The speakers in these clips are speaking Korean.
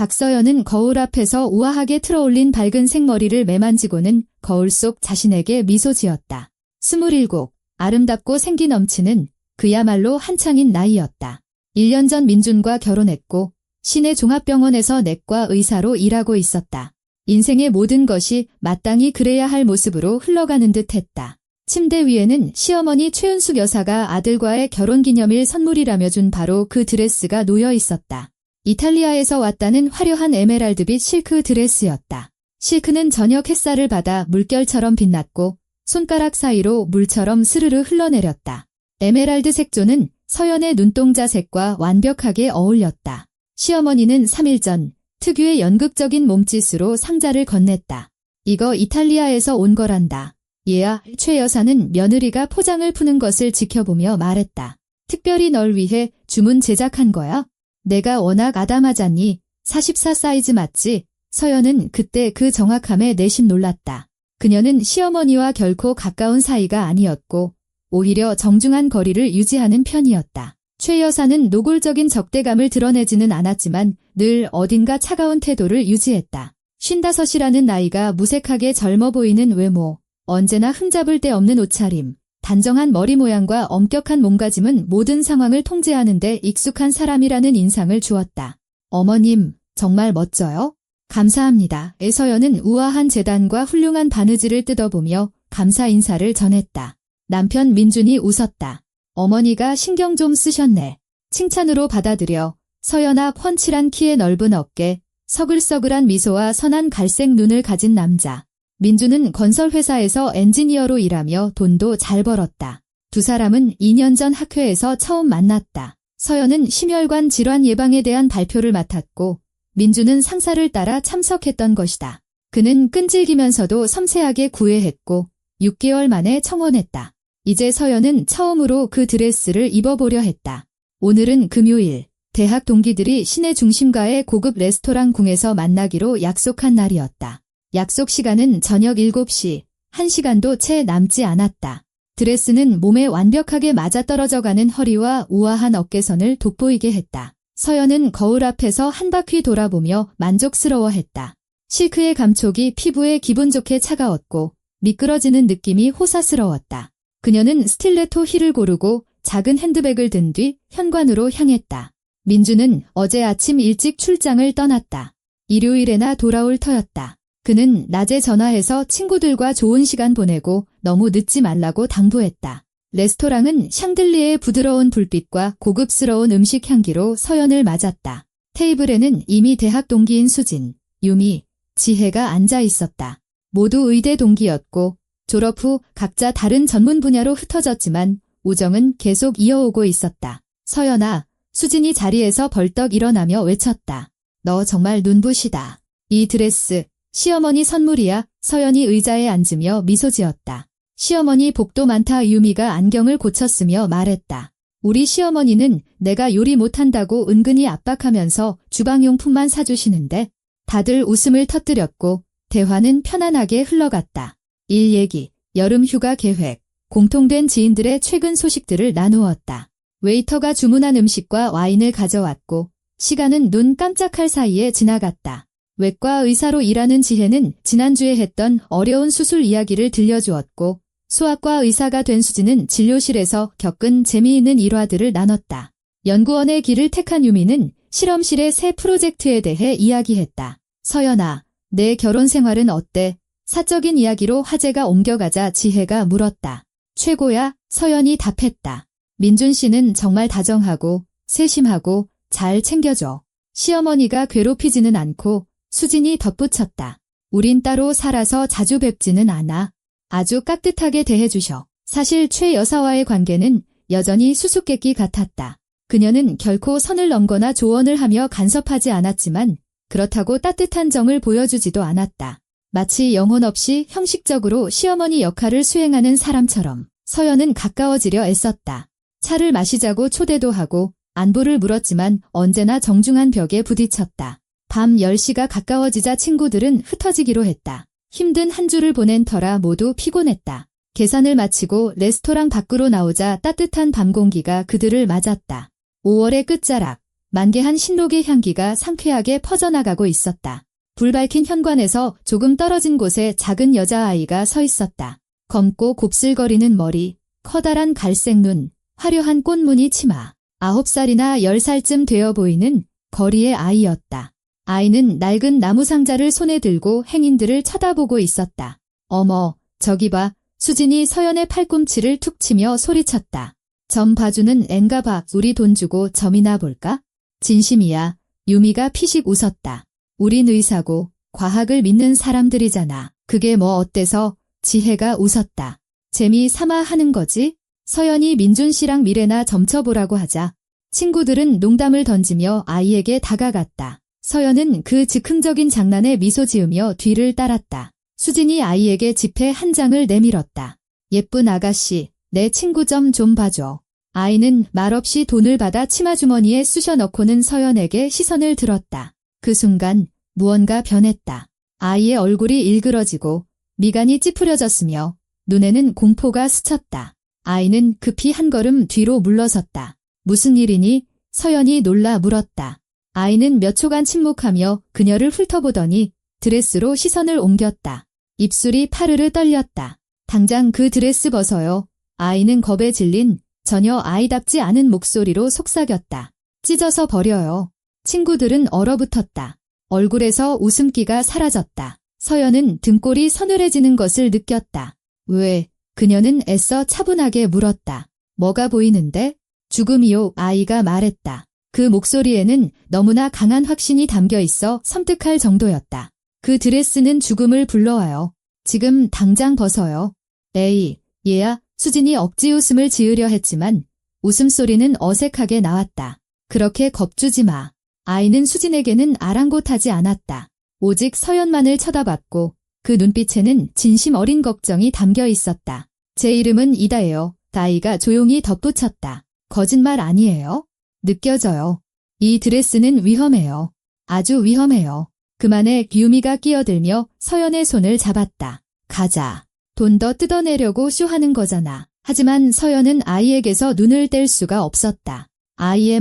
박서연은 거울 앞에서 우아하게 틀어올린 밝은 생머리를 매만지고는 거울 속 자신에게 미소 지었다. 27, 아름답고 생기 넘치는 그야말로 한창인 나이였다. 1년 전 민준과 결혼했고 시내 종합병원에서 내과 의사로 일하고 있었다. 인생의 모든 것이 마땅히 그래야 할 모습으로 흘러가는 듯했다. 침대 위에는 시어머니 최은숙 여사가 아들과의 결혼기념일 선물이라며 준 바로 그 드레스가 놓여 있었다. 이탈리아에서 왔다는 화려한 에메랄드빛 실크 드레스였다. 실크는 저녁 햇살을 받아 물결처럼 빛났고 손가락 사이로 물처럼 스르르 흘러내렸다. 에메랄드 색조는 서연의 눈동자 색과 완벽하게 어울렸다. 시어머니는 3일 전 특유의 연극적인 몸짓으로 상자를 건넸다. 이거 이탈리아에서 온 거란다. 얘야, 최 여사는 며느리가 포장을 푸는 것을 지켜보며 말했다. 특별히 널 위해 주문 제작한 거야? 내가 워낙 아담하잖니. 44 사이즈 맞지? 서연은 그때 그 정확함에 내심 놀랐다. 그녀는 시어머니와 결코 가까운 사이가 아니었고 오히려 정중한 거리를 유지하는 편이었다. 최 여사는 노골적인 적대감을 드러내지는 않았지만 늘 어딘가 차가운 태도를 유지했다. 55이라는 나이가 무색하게 젊어 보이는 외모, 언제나 흠잡을 데 없는 옷차림, 단정한 머리 모양과 엄격한 몸가짐은 모든 상황을 통제하는 데 익숙한 사람이라는 인상을 주었다. 어머님, 정말 멋져요? 감사합니다. 애서연은 우아한 재단과 훌륭한 바느질을 뜯어보며 감사 인사를 전했다. 남편 민준이 웃었다. 어머니가 신경 좀 쓰셨네. 칭찬으로 받아들여 서연아 훤칠한 키에 넓은 어깨, 서글서글한 미소와 선한 갈색 눈을 가진 남자. 민준은 건설회사에서 엔지니어로 일하며 돈도 잘 벌었다. 두 사람은 2년 전 학회에서 처음 만났다. 서연은 심혈관 질환 예방에 대한 발표를 맡았고 민준은 상사를 따라 참석했던 것이다. 그는 끈질기면서도 섬세하게 구애했고 6개월 만에 청혼했다. 이제 서연은 처음으로 그 드레스를 입어보려 했다. 오늘은 금요일, 대학 동기들이 시내 중심가의 고급 레스토랑 궁에서 만나기로 약속한 날이었다. 약속 시간은 저녁 7시, 1시간도 채 남지 않았다. 드레스는 몸에 완벽하게 맞아떨어져가는 허리와 우아한 어깨선을 돋보이게 했다. 서연은 거울 앞에서 한 바퀴 돌아보며 만족스러워했다. 실크의 감촉이 피부에 기분 좋게 차가웠고 미끄러지는 느낌이 호사스러웠다. 그녀는 스틸레토 힐을 고르고 작은 핸드백을 든 뒤 현관으로 향했다. 민주는 어제 아침 일찍 출장을 떠났다. 일요일에나 돌아올 터였다. 그는 낮에 전화해서 친구들과 좋은 시간 보내고 너무 늦지 말라고 당부했다. 레스토랑은 샹들리에의 부드러운 불빛과 고급스러운 음식 향기로 서연을 맞았다. 테이블에는 이미 대학 동기인 수진, 유미, 지혜가 앉아 있었다. 모두 의대 동기였고 졸업 후 각자 다른 전문 분야로 흩어졌지만 우정은 계속 이어오고 있었다. 서연아, 수진이 자리에서 벌떡 일어나며 외쳤다. 너 정말 눈부시다. 이 드레스, 시어머니 선물이야. 서연이 의자에 앉으며 미소 지었다. 시어머니 복도 많다. 유미가 안경을 고쳤으며 말했다. 우리 시어머니는 내가 요리 못한다고 은근히 압박하면서 주방용품만 사주시는데 다들 웃음을 터뜨렸고 대화는 편안하게 흘러갔다. 일 얘기, 여름 휴가 계획, 공통된 지인들의 최근 소식들을 나누었다. 웨이터가 주문한 음식과 와인을 가져왔고 시간은 눈 깜짝할 사이에 지나갔다. 외과 의사로 일하는 지혜는 지난주에 했던 어려운 수술 이야기를 들려주었고 소아과 의사가 된 수지는 진료실에서 겪은 재미있는 일화들을 나눴다. 연구원의 길을 택한 유미는 실험실의 새 프로젝트에 대해 이야기했다. 서연아, 내 결혼 생활은 어때? 사적인 이야기로 화제가 옮겨가자 지혜가 물었다. 최고야, 서연이 답했다. 민준 씨는 정말 다정하고 세심하고 잘 챙겨줘. 시어머니가 괴롭히지는 않고 수진이 덧붙였다. 우린 따로 살아서 자주 뵙지는 않아. 아주 깍듯하게 대해주셔. 사실 최 여사와의 관계는 여전히 수수께끼 같았다. 그녀는 결코 선을 넘거나 조언을 하며 간섭하지 않았지만 그렇다고 따뜻한 정을 보여주지도 않았다. 마치 영혼 없이 형식적으로 시어머니 역할을 수행하는 사람처럼 서연은 가까워지려 애썼다. 차를 마시자고 초대도 하고 안부를 물었지만 언제나 정중한 벽에 부딪혔다. 밤 10시가 가까워지자 친구들은 흩어지기로 했다. 힘든 한 주를 보낸 터라 모두 피곤했다. 계산을 마치고 레스토랑 밖으로 나오자 따뜻한 밤 공기가 그들을 맞았다. 5월의 끝자락, 만개한 신록의 향기가 상쾌하게 퍼져나가고 있었다. 불 밝힌 현관에서 조금 떨어진 곳에 작은 여자아이가 서 있었다. 검고 곱슬거리는 머리, 커다란 갈색 눈, 화려한 꽃무늬 치마. 9살이나 10살쯤 되어 보이는 거리의 아이였다. 아이는 낡은 나무 상자를 손에 들고 행인들을 쳐다보고 있었다. 어머, 저기 봐. 수진이 서연의 팔꿈치를 툭 치며 소리쳤다. 점 봐주는 앤가 봐. 우리 돈 주고 점이나 볼까? 진심이야. 유미가 피식 웃었다. 우린 의사고 과학을 믿는 사람들이잖아. 그게 뭐 어때서? 지혜가 웃었다. 재미 삼아 하는 거지? 서연이 민준 씨랑 미래나 점쳐보라고 하자. 친구들은 농담을 던지며 아이에게 다가갔다. 서연은 그 즉흥적인 장난에 미소 지으며 뒤를 따랐다. 수진이 아이에게 지폐 한 장을 내밀었다. 예쁜 아가씨, 내 친구 좀 봐줘. 아이는 말없이 돈을 받아 치마 주머니에 쑤셔 넣고는 서연에게 시선을 들었다. 그 순간 무언가 변했다. 아이의 얼굴이 일그러지고 미간이 찌푸려졌으며 눈에는 공포가 스쳤다. 아이는 급히 한 걸음 뒤로 물러섰다. 무슨 일이니? 서연이 놀라 물었다. 아이는 몇 초간 침묵하며 그녀를 훑어보더니 드레스로 시선을 옮겼다. 입술이 파르르 떨렸다. 당장 그 드레스 벗어요. 아이는 겁에 질린 전혀 아이답지 않은 목소리로 속삭였다. 찢어서 버려요. 친구들은 얼어붙었다. 얼굴에서 웃음기가 사라졌다. 서연은 등골이 서늘해지는 것을 느꼈다. 왜? 그녀는 애써 차분하게 물었다. 뭐가 보이는데? 죽음이요, 아이가 말했다. 그 목소리에는 너무나 강한 확신이 담겨 있어 섬뜩할 정도였다. 그 드레스는 죽음을 불러와요. 지금 당장 벗어요. 에이, 얘야. 수진이 억지 웃음을 지으려 했지만 웃음소리는 어색하게 나왔다. 그렇게 겁주지 마. 아이는 수진에게는 아랑곳하지 않았다. 오직 서연만을 쳐다봤고 그 눈빛에는 진심 어린 걱정이 담겨 있었다. 제 이름은 이다예요. 아이가 조용히 덧붙였다. 거짓말 아니에요? 느껴져요. 이 드레스는 위험해요. 아주 위험해요. 그만에 유미가 끼어들며 서연의 손을 잡았다. 가자. 돈 더 뜯어내려고 쇼하는 거잖아. 하지만 서연은 아이에게서 눈을 뗄 수가 없었다. 아이의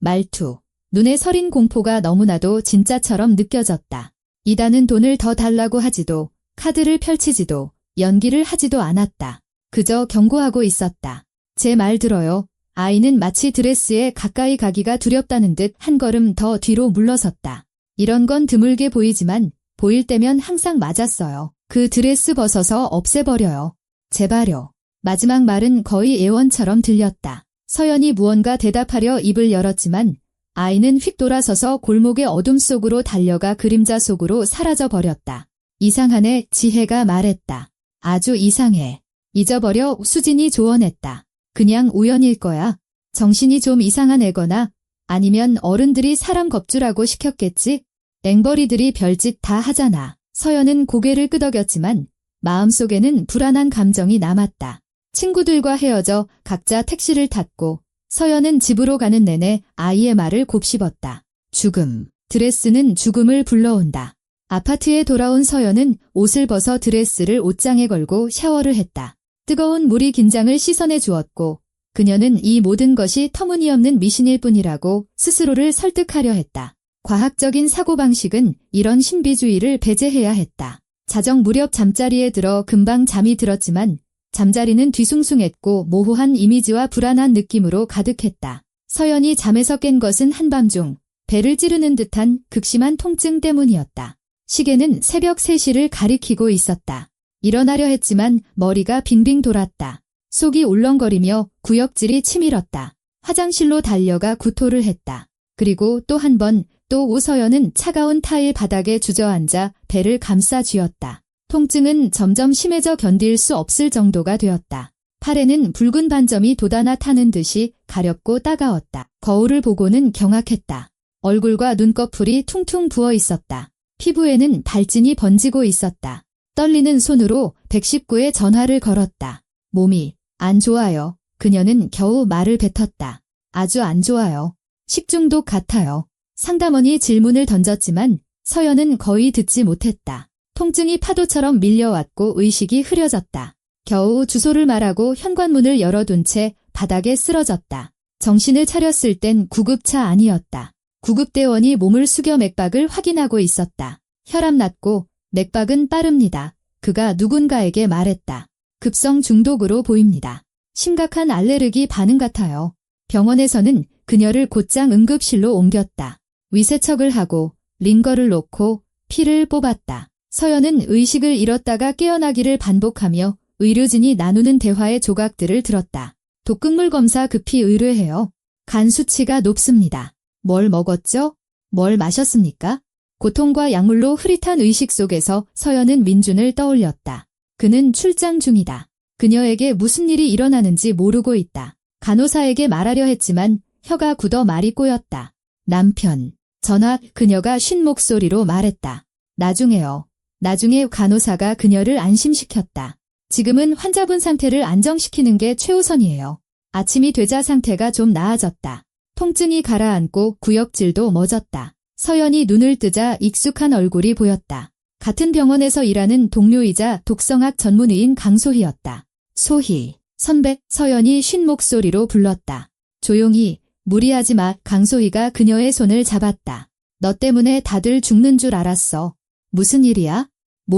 말투, 눈에 서린 공포가 너무나도 진짜처럼 느껴졌다. 이다는 돈을 더 달라고 하지도, 카드를 펼치지도, 연기를 하지도 않았다. 그저 경고하고 있었다. 제 말 들어요. 아이는 마치 드레스에 가까이 가기가 두렵다는 듯 한 걸음 더 뒤로 물러섰다. 이런 건 드물게 보이지만 보일 때면 항상 맞았어요. 그 드레스 벗어서 없애버려요. 제발요. 마지막 말은 거의 애원처럼 들렸다. 서연이 무언가 대답하려 입을 열었지만 아이는 휙 돌아서서 골목의 어둠 속으로 달려가 그림자 속으로 사라져버렸다. 이상하네, 지혜가 말했다. 아주 이상해. 잊어버려, 수진이 조언했다. 그냥 우연일 거야. 정신이 좀 이상한 애거나 아니면 어른들이 사람 겁주라고 시켰겠지? 앵벌이들이 별짓 다 하잖아. 서연은 고개를 끄덕였지만 마음속에는 불안한 감정이 남았다. 친구들과 헤어져 각자 택시를 탔고 서연은 집으로 가는 내내 아이의 말을 곱씹었다. 죽음. 드레스는 죽음을 불러온다. 아파트에 돌아온 서연은 옷을 벗어 드레스를 옷장에 걸고 샤워를 했다. 뜨거운 물이 긴장을 씻어내 주었고 그녀는 이 모든 것이 터무니없는 미신일 뿐이라고 스스로를 설득하려 했다. 과학적인 사고방식은 이런 신비주의를 배제해야 했다. 자정 무렵 잠자리에 들어 금방 잠이 들었지만 잠자리는 뒤숭숭했고 모호한 이미지와 불안한 느낌으로 가득했다. 서연이 잠에서 깬 것은 한밤중 배를 찌르는 듯한 극심한 통증 때문이었다. 시계는 새벽 3시를 가리키고 있었다. 일어나려 했지만 머리가 빙빙 돌았다. 속이 울렁거리며 구역질이 치밀었다. 화장실로 달려가 구토를 했다. 그리고 또 한 번 또 오서연은 차가운 타일 바닥에 주저앉아 배를 감싸 쥐었다. 통증은 점점 심해져 견딜 수 없을 정도가 되었다. 팔에는 붉은 반점이 돋아나 타는 듯이 가렵고 따가웠다. 거울을 보고는 경악했다. 얼굴과 눈꺼풀이 퉁퉁 부어 있었다. 피부에는 발진이 번지고 있었다. 떨리는 손으로 119에 전화를 걸었다. 몸이 안 좋아요. 그녀는 겨우 말을 뱉었다. 아주 안 좋아요. 식중독 같아요. 상담원이 질문을 던졌지만 서연은 거의 듣지 못했다. 통증이 파도처럼 밀려왔고 의식이 흐려졌다. 겨우 주소를 말하고 현관문을 열어둔 채 바닥에 쓰러졌다. 정신을 차렸을 땐 구급차 안이었다. 구급대원이 몸을 숙여 맥박을 확인하고 있었다. 혈압 낮고 맥박은 빠릅니다. 그가 누군가에게 말했다. 급성 중독으로 보입니다. 심각한 알레르기 반응 같아요. 병원에서는 그녀를 곧장 응급실로 옮겼다. 위세척을 하고 링거를 놓고 피를 뽑았다. 서연은 의식을 잃었다가 깨어나기를 반복하며 의료진이 나누는 대화의 조각들을 들었다. 독극물 검사 급히 의뢰해요. 간 수치가 높습니다. 뭘 먹었죠? 뭘 마셨습니까? 고통과 약물로 흐릿한 의식 속에서 서연은 민준을 떠올렸다. 그는 출장 중이다. 그녀에게 무슨 일이 일어나는지 모르고 있다. 간호사에게 말하려 했지만 혀가 굳어 말이 꼬였다. 남편. 전화. 그녀가 쉰 목소리로 말했다. 나중에요. 나중에. 간호사가 그녀를 안심시켰다. 지금은 환자분 상태를 안정시키는 게 최우선이에요. 아침이 되자 상태가 좀 나아졌다. 통증이 가라앉고 구역질도 멎었다. 서연이 눈을 뜨자 익숙한 얼굴이 보였다. 같은 병원에서 일하는 동료이자 독성학 전문의인 강소희였다. 소희, 선배. 서연이 쉰 목소리로 불렀다. 조용히, 무리하지 마. 강소희가 그녀의 손을 잡았다. 너 때문에 다들 죽는 줄 알았어. 무슨 일이야?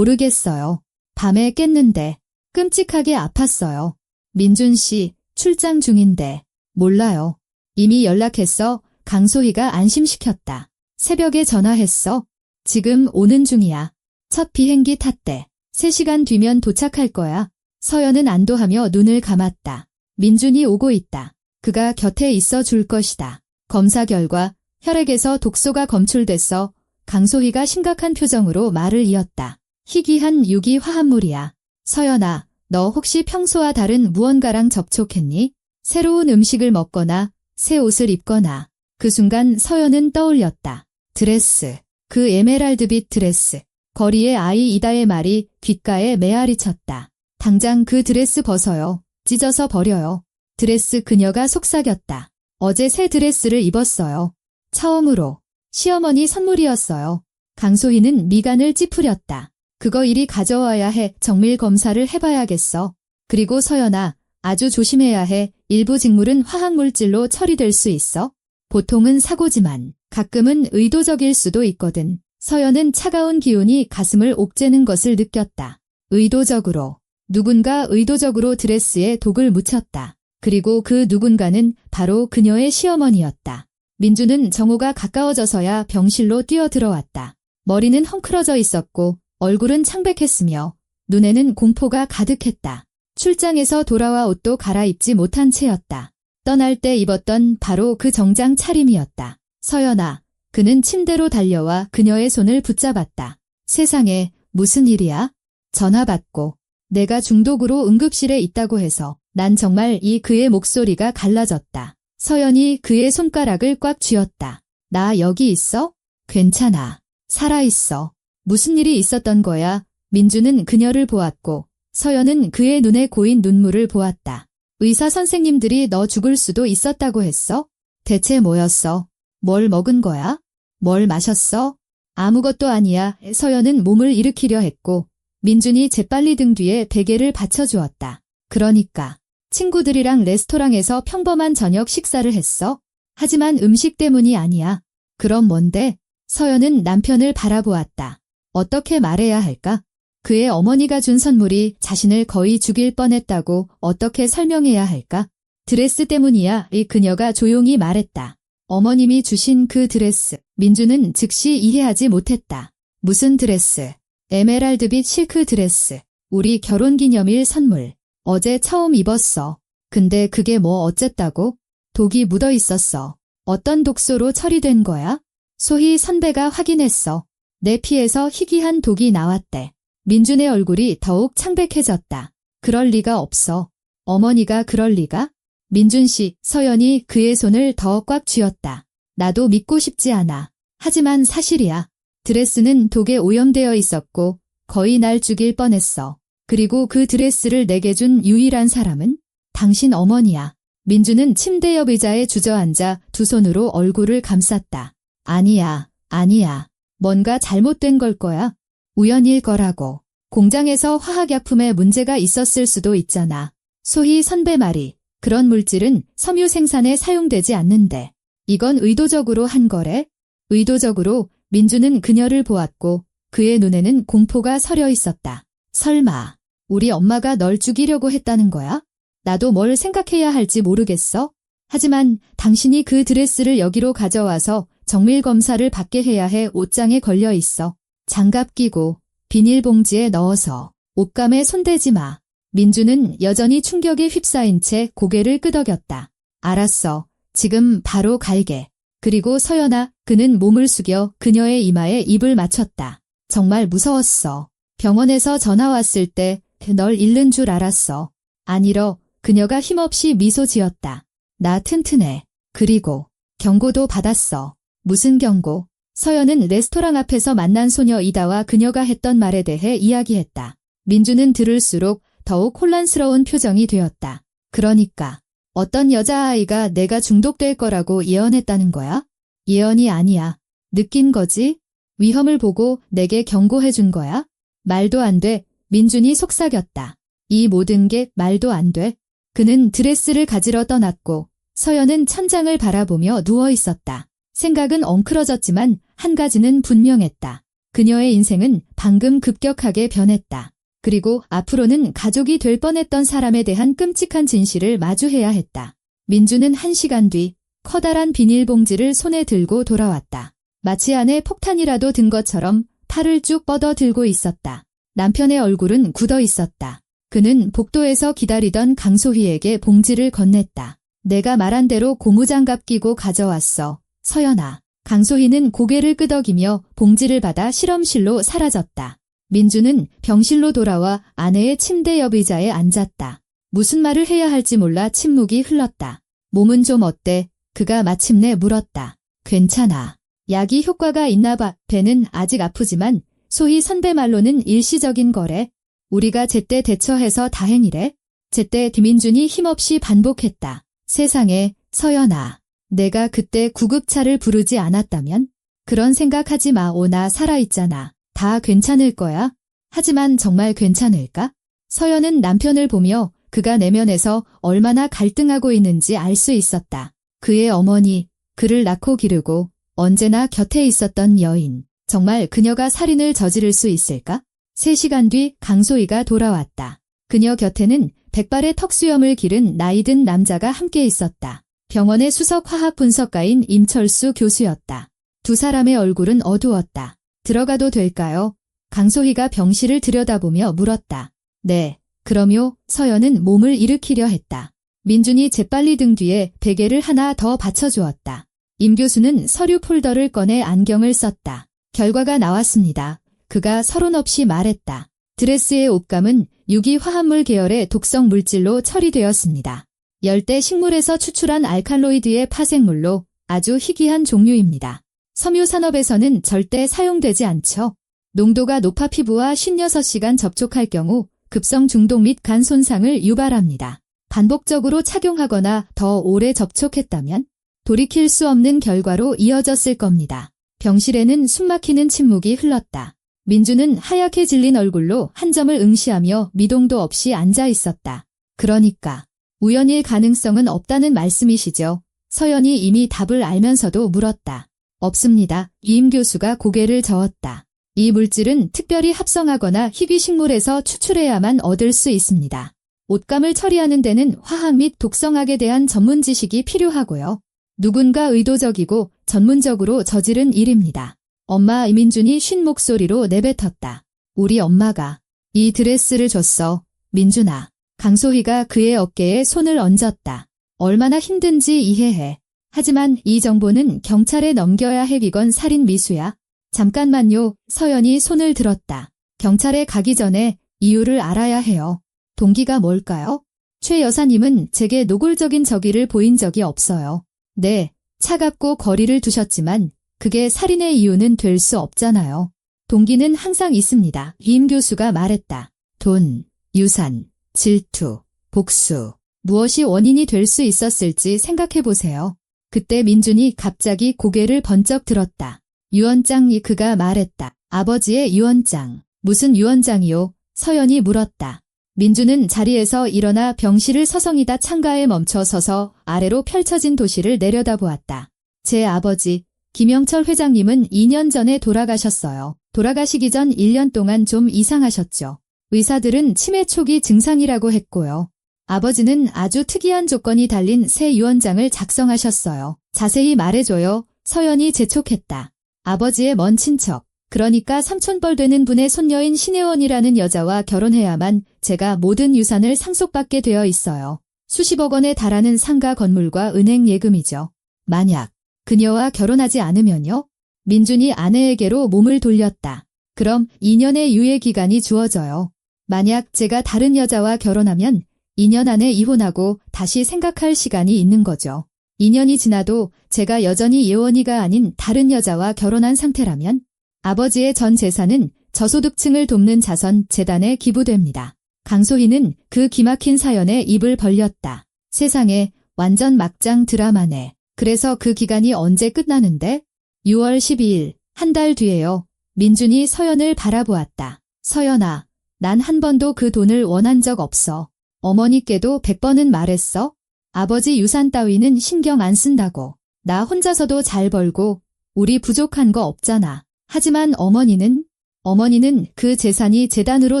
모르겠어요. 밤에 깼는데 끔찍하게 아팠어요. 민준 씨, 출장 중인데. 몰라요. 이미 연락했어. 강소희가 안심시켰다. 새벽에 전화했어. 지금 오는 중이야. 첫 비행기 탔대. 3시간 뒤면 도착할 거야. 서연은 안도하며 눈을 감았다. 민준이 오고 있다. 그가 곁에 있어 줄 것이다. 검사 결과 혈액에서 독소가 검출됐어. 강소희가 심각한 표정으로 말을 이었다. 희귀한 유기 화합물이야. 서연아, 너 혹시 평소와 다른 무언가랑 접촉했니? 새로운 음식을 먹거나 새 옷을 입거나. 그 순간 서연은 떠올렸다. 드레스. 그 에메랄드빛 드레스. 거리의 아이 이다의 말이 귓가에 메아리 쳤다. 당장 그 드레스 벗어요. 찢어서 버려요. 드레스. 그녀가 속삭였다. 어제 새 드레스를 입었어요. 처음으로. 시어머니 선물이었어요. 강소희는 미간을 찌푸렸다. 그거 이리 가져와야 해. 정밀 검사를 해봐야겠어. 그리고 서연아, 아주 조심해야 해. 일부 징물은 화학물질로 처리될 수 있어. 보통은 사고지만 가끔은 의도적일 수도 있거든. 서연은 차가운 기운이 가슴을 옥죄는 것을 느꼈다. 의도적으로. 누군가 의도적으로 드레스에 독을 묻혔다. 그리고 그 누군가는 바로 그녀의 시어머니였다. 민주는 정호가 가까워져서야 병실로 뛰어들어왔다. 머리는 헝클어져 있었고 얼굴은 창백했으며 눈에는 공포가 가득했다. 출장에서 돌아와 옷도 갈아입지 못한 채였다. 떠날 때 입었던 바로 그 정장 차림이었다. 서연아. 그는 침대로 달려와 그녀의 손을 붙잡았다. 세상에, 무슨 일이야? 전화 받고. 내가 중독으로 응급실에 있다고 해서 난 정말 그의 목소리가 갈라졌다. 서연이 그의 손가락을 꽉 쥐었다. 나 여기 있어? 괜찮아. 살아있어. 무슨 일이 있었던 거야? 민주는 그녀를 보았고 서연은 그의 눈에 고인 눈물을 보았다. 의사 선생님들이 너 죽을 수도 있었다고 했어? 대체 뭐였어? 뭘 먹은 거야? 뭘 마셨어? 아무것도 아니야. 서연은 몸을 일으키려 했고 민준이 재빨리 등 뒤에 베개를 받쳐주었다. 그러니까 친구들이랑 레스토랑에서 평범한 저녁 식사를 했어? 하지만 음식 때문이 아니야. 그럼 뭔데? 서연은 남편을 바라보았다. 어떻게 말해야 할까? 그의 어머니가 준 선물이 자신을 거의 죽일 뻔했다고 어떻게 설명해야 할까? 드레스 때문이야. 그녀가 조용히 말했다. 어머님이 주신 그 드레스. 민주는 즉시 이해하지 못했다. 무슨 드레스? 에메랄드빛 실크 드레스. 우리 결혼기념일 선물. 어제 처음 입었어. 근데 그게 뭐 어쨌다고? 독이 묻어 있었어. 어떤 독소로 처리된 거야? 소희 선배가 확인했어. 내 피에서 희귀한 독이 나왔대. 민준의 얼굴이 더욱 창백해졌다. 그럴 리가 없어. 어머니가 그럴 리가? 민준 씨. 서연이 그의 손을 더 꽉 쥐었다. 나도 믿고 싶지 않아. 하지만 사실이야. 드레스는 독에 오염되어 있었고 거의 날 죽일 뻔했어. 그리고 그 드레스를 내게 준 유일한 사람은 당신 어머니야. 민주는 침대 옆 의자에 주저앉아 두 손으로 얼굴을 감쌌다. 아니야, 아니야. 뭔가 잘못된 걸 거야. 우연일 거라고. 공장에서 화학약품에 문제가 있었을 수도 있잖아. 소희 선배 말이 그런 물질은 섬유 생산에 사용되지 않는데 이건 의도적으로 한 거래? 의도적으로. 민주는 그녀를 보았고 그의 눈에는 공포가 서려 있었다. 설마 우리 엄마가 널 죽이려고 했다는 거야? 나도 뭘 생각해야 할지 모르겠어. 하지만 당신이 그 드레스를 여기로 가져와서 정밀 검사를 받게 해야 해. 옷장에 걸려 있어. 장갑 끼고 비닐봉지에 넣어서. 옷감에 손대지 마. 민주는 여전히 충격에 휩싸인 채 고개를 끄덕였다. 알았어. 지금 바로 갈게. 그리고 서연아, 그는 몸을 숙여 그녀의 이마에 입을 맞췄다. 정말 무서웠어. 병원에서 전화 왔을 때 널 잃는 줄 알았어. 아니러. 그녀가 힘없이 미소 지었다. 나 튼튼해. 그리고 경고도 받았어. 무슨 경고? 서연은 레스토랑 앞에서 만난 소녀 이다와 그녀가 했던 말에 대해 이야기했다. 민주는 들을수록 더욱 혼란스러운 표정이 되었다. 그러니까 어떤 여자아이가 내가 중독될 거라고 예언했다는 거야? 예언이 아니야. 느낀 거지? 위험을 보고 내게 경고해 준 거야? 말도 안 돼. 민준이 속삭였다. 이 모든 게 말도 안 돼. 그는 드레스를 가지러 떠났고 서연은 천장을 바라보며 누워 있었다. 생각은 엉클어졌지만 한 가지는 분명했다. 그녀의 인생은 방금 급격하게 변했다. 그리고 앞으로는 가족이 될 뻔했던 사람에 대한 끔찍한 진실을 마주해야 했다. 민주는 1시간 뒤 커다란 비닐봉지를 손에 들고 돌아왔다. 마치 안에 폭탄이라도 든 것처럼 팔을 쭉 뻗어 들고 있었다. 남편의 얼굴은 굳어 있었다. 그는 복도에서 기다리던 강소희에게 봉지를 건넸다. 내가 말한 대로 고무장갑 끼고 가져왔어. 서연아. 강소희는 고개를 끄덕이며 봉지를 받아 실험실로 사라졌다. 민주는 병실로 돌아와 아내의 침대 옆 의자에 앉았다. 무슨 말을 해야 할지 몰라 침묵이 흘렀다. 몸은 좀 어때? 그가 마침내 물었다. 괜찮아. 약이 효과가 있나 봐. 배는 아직 아프지만 소희 선배 말로는 일시적인 거래. 우리가 제때 대처해서 다행이래. 제때 김민준이 힘없이 반복했다. 세상에, 서연아. 내가 그때 구급차를 부르지 않았다면? 그런 생각하지 마. 나 살아있잖아. 다 괜찮을 거야. 하지만 정말 괜찮을까? 서연은 남편을 보며 그가 내면에서 얼마나 갈등하고 있는지 알 수 있었다. 그의 어머니, 그를 낳고 기르고 언제나 곁에 있었던 여인. 정말 그녀가 살인을 저지를 수 있을까? 3시간 뒤 강소희가 돌아왔다. 그녀 곁에는 백발의 턱수염을 기른 나이든 남자가 함께 있었다. 병원의 수석 화학 분석가인 임철수 교수였다. 두 사람의 얼굴은 어두웠다. 들어가도 될까요? 강소희가 병실을 들여다보며 물었다. 네, 그럼요. 서연은 몸을 일으키려 했다. 민준이 재빨리 등 뒤에 베개를 하나 더 받쳐주었다. 임 교수는 서류 폴더를 꺼내 안경을 썼다. 결과가 나왔습니다. 그가 서론 없이 말했다. 드레스의 옷감은 유기화합물 계열의 독성 물질로 처리되었습니다. 열대 식물에서 추출한 알칼로이드의 파생물로 아주 희귀한 종류입니다. 섬유산업에서는 절대 사용되지 않죠. 농도가 높아 피부와 56시간 접촉할 경우 급성 중독 및 간 손상을 유발합니다. 반복적으로 착용하거나 더 오래 접촉했다면 돌이킬 수 없는 결과로 이어졌을 겁니다. 병실에는 숨막히는 침묵이 흘렀다. 민주는 하얗게 질린 얼굴로 한 점을 응시하며 미동도 없이 앉아 있었다. 그러니까 우연일 가능성은 없다는 말씀이시죠? 서연이 이미 답을 알면서도 물었다. 없습니다. 임 교수가 고개를 저었다. 이 물질은 특별히 합성하거나 희귀식물에서 추출해야만 얻을 수 있습니다. 옷감을 처리하는 데는 화학 및 독성학에 대한 전문 지식이 필요하고요. 누군가 의도적이고 전문적으로 저지른 일입니다. 엄마 이민준이 쉰 목소리로 내뱉었다. 우리 엄마가 이 드레스를 줬어. 민준아. 강소희가 그의 어깨에 손을 얹었다. 얼마나 힘든지 이해해. 하지만 이 정보는 경찰에 넘겨야 해. 이건 살인 미수야. 잠깐만요. 서연이 손을 들었다. 경찰에 가기 전에 이유를 알아야 해요. 동기가 뭘까요? 최 여사님은 제게 노골적인 적의를 보인 적이 없어요. 네, 차갑고 거리를 두셨지만 그게 살인의 이유는 될 수 없잖아요. 동기는 항상 있습니다. 임 교수가 말했다. 돈, 유산, 질투, 복수. 무엇이 원인이 될 수 있었을지 생각해보세요. 그때 민준이 갑자기 고개를 번쩍 들었다. 유언장이 그가 말했다. 아버지의 유언장. 무슨 유언장이요? 서연이 물었다. 민주는 자리에서 일어나 병실을 서성이다 창가에 멈춰 서서 아래로 펼쳐진 도시를 내려다보았다. 제 아버지 김영철 회장님은 2년 전에 돌아가셨어요. 돌아가시기 전 1년 동안 좀 이상하셨죠. 의사들은 치매 초기 증상이라고 했고요. 아버지는 아주 특이한 조건이 달린 새 유언장을 작성하셨어요. 자세히 말해줘요. 서연이 재촉했다. 아버지의 먼 친척, 그러니까 삼촌뻘 되는 분의 손녀인 신혜원이라는 여자와 결혼해야만 제가 모든 유산을 상속받게 되어 있어요. 수십억 원에 달하는 상가 건물과 은행 예금이죠. 만약 그녀와 결혼하지 않으면요? 민준이 아내에게로 몸을 돌렸다. 그럼 2년의 유예 기간이 주어져요. 만약 제가 다른 여자와 결혼하면 2년 안에 이혼하고 다시 생각할 시간이 있는 거죠. 2년이 지나도 제가 여전히 예원이가 아닌 다른 여자와 결혼한 상태라면 아버지의 전 재산은 저소득층을 돕는 자선 재단에 기부됩니다. 강소희는 그 기막힌 사연에 입을 벌렸다. 세상에, 완전 막장 드라마네. 그래서 그 기간이 언제 끝나는데? 6월 12일, 한 달 뒤에요. 민준이 서연을 바라보았다. 서연아, 난 한 번도 그 돈을 원한 적 없어. 어머니께도 100번은 말했어. 아버지 유산 따위는 신경 안 쓴다고. 나 혼자서도 잘 벌고 우리 부족한 거 없잖아. 하지만 어머니는 그 재산이 재단으로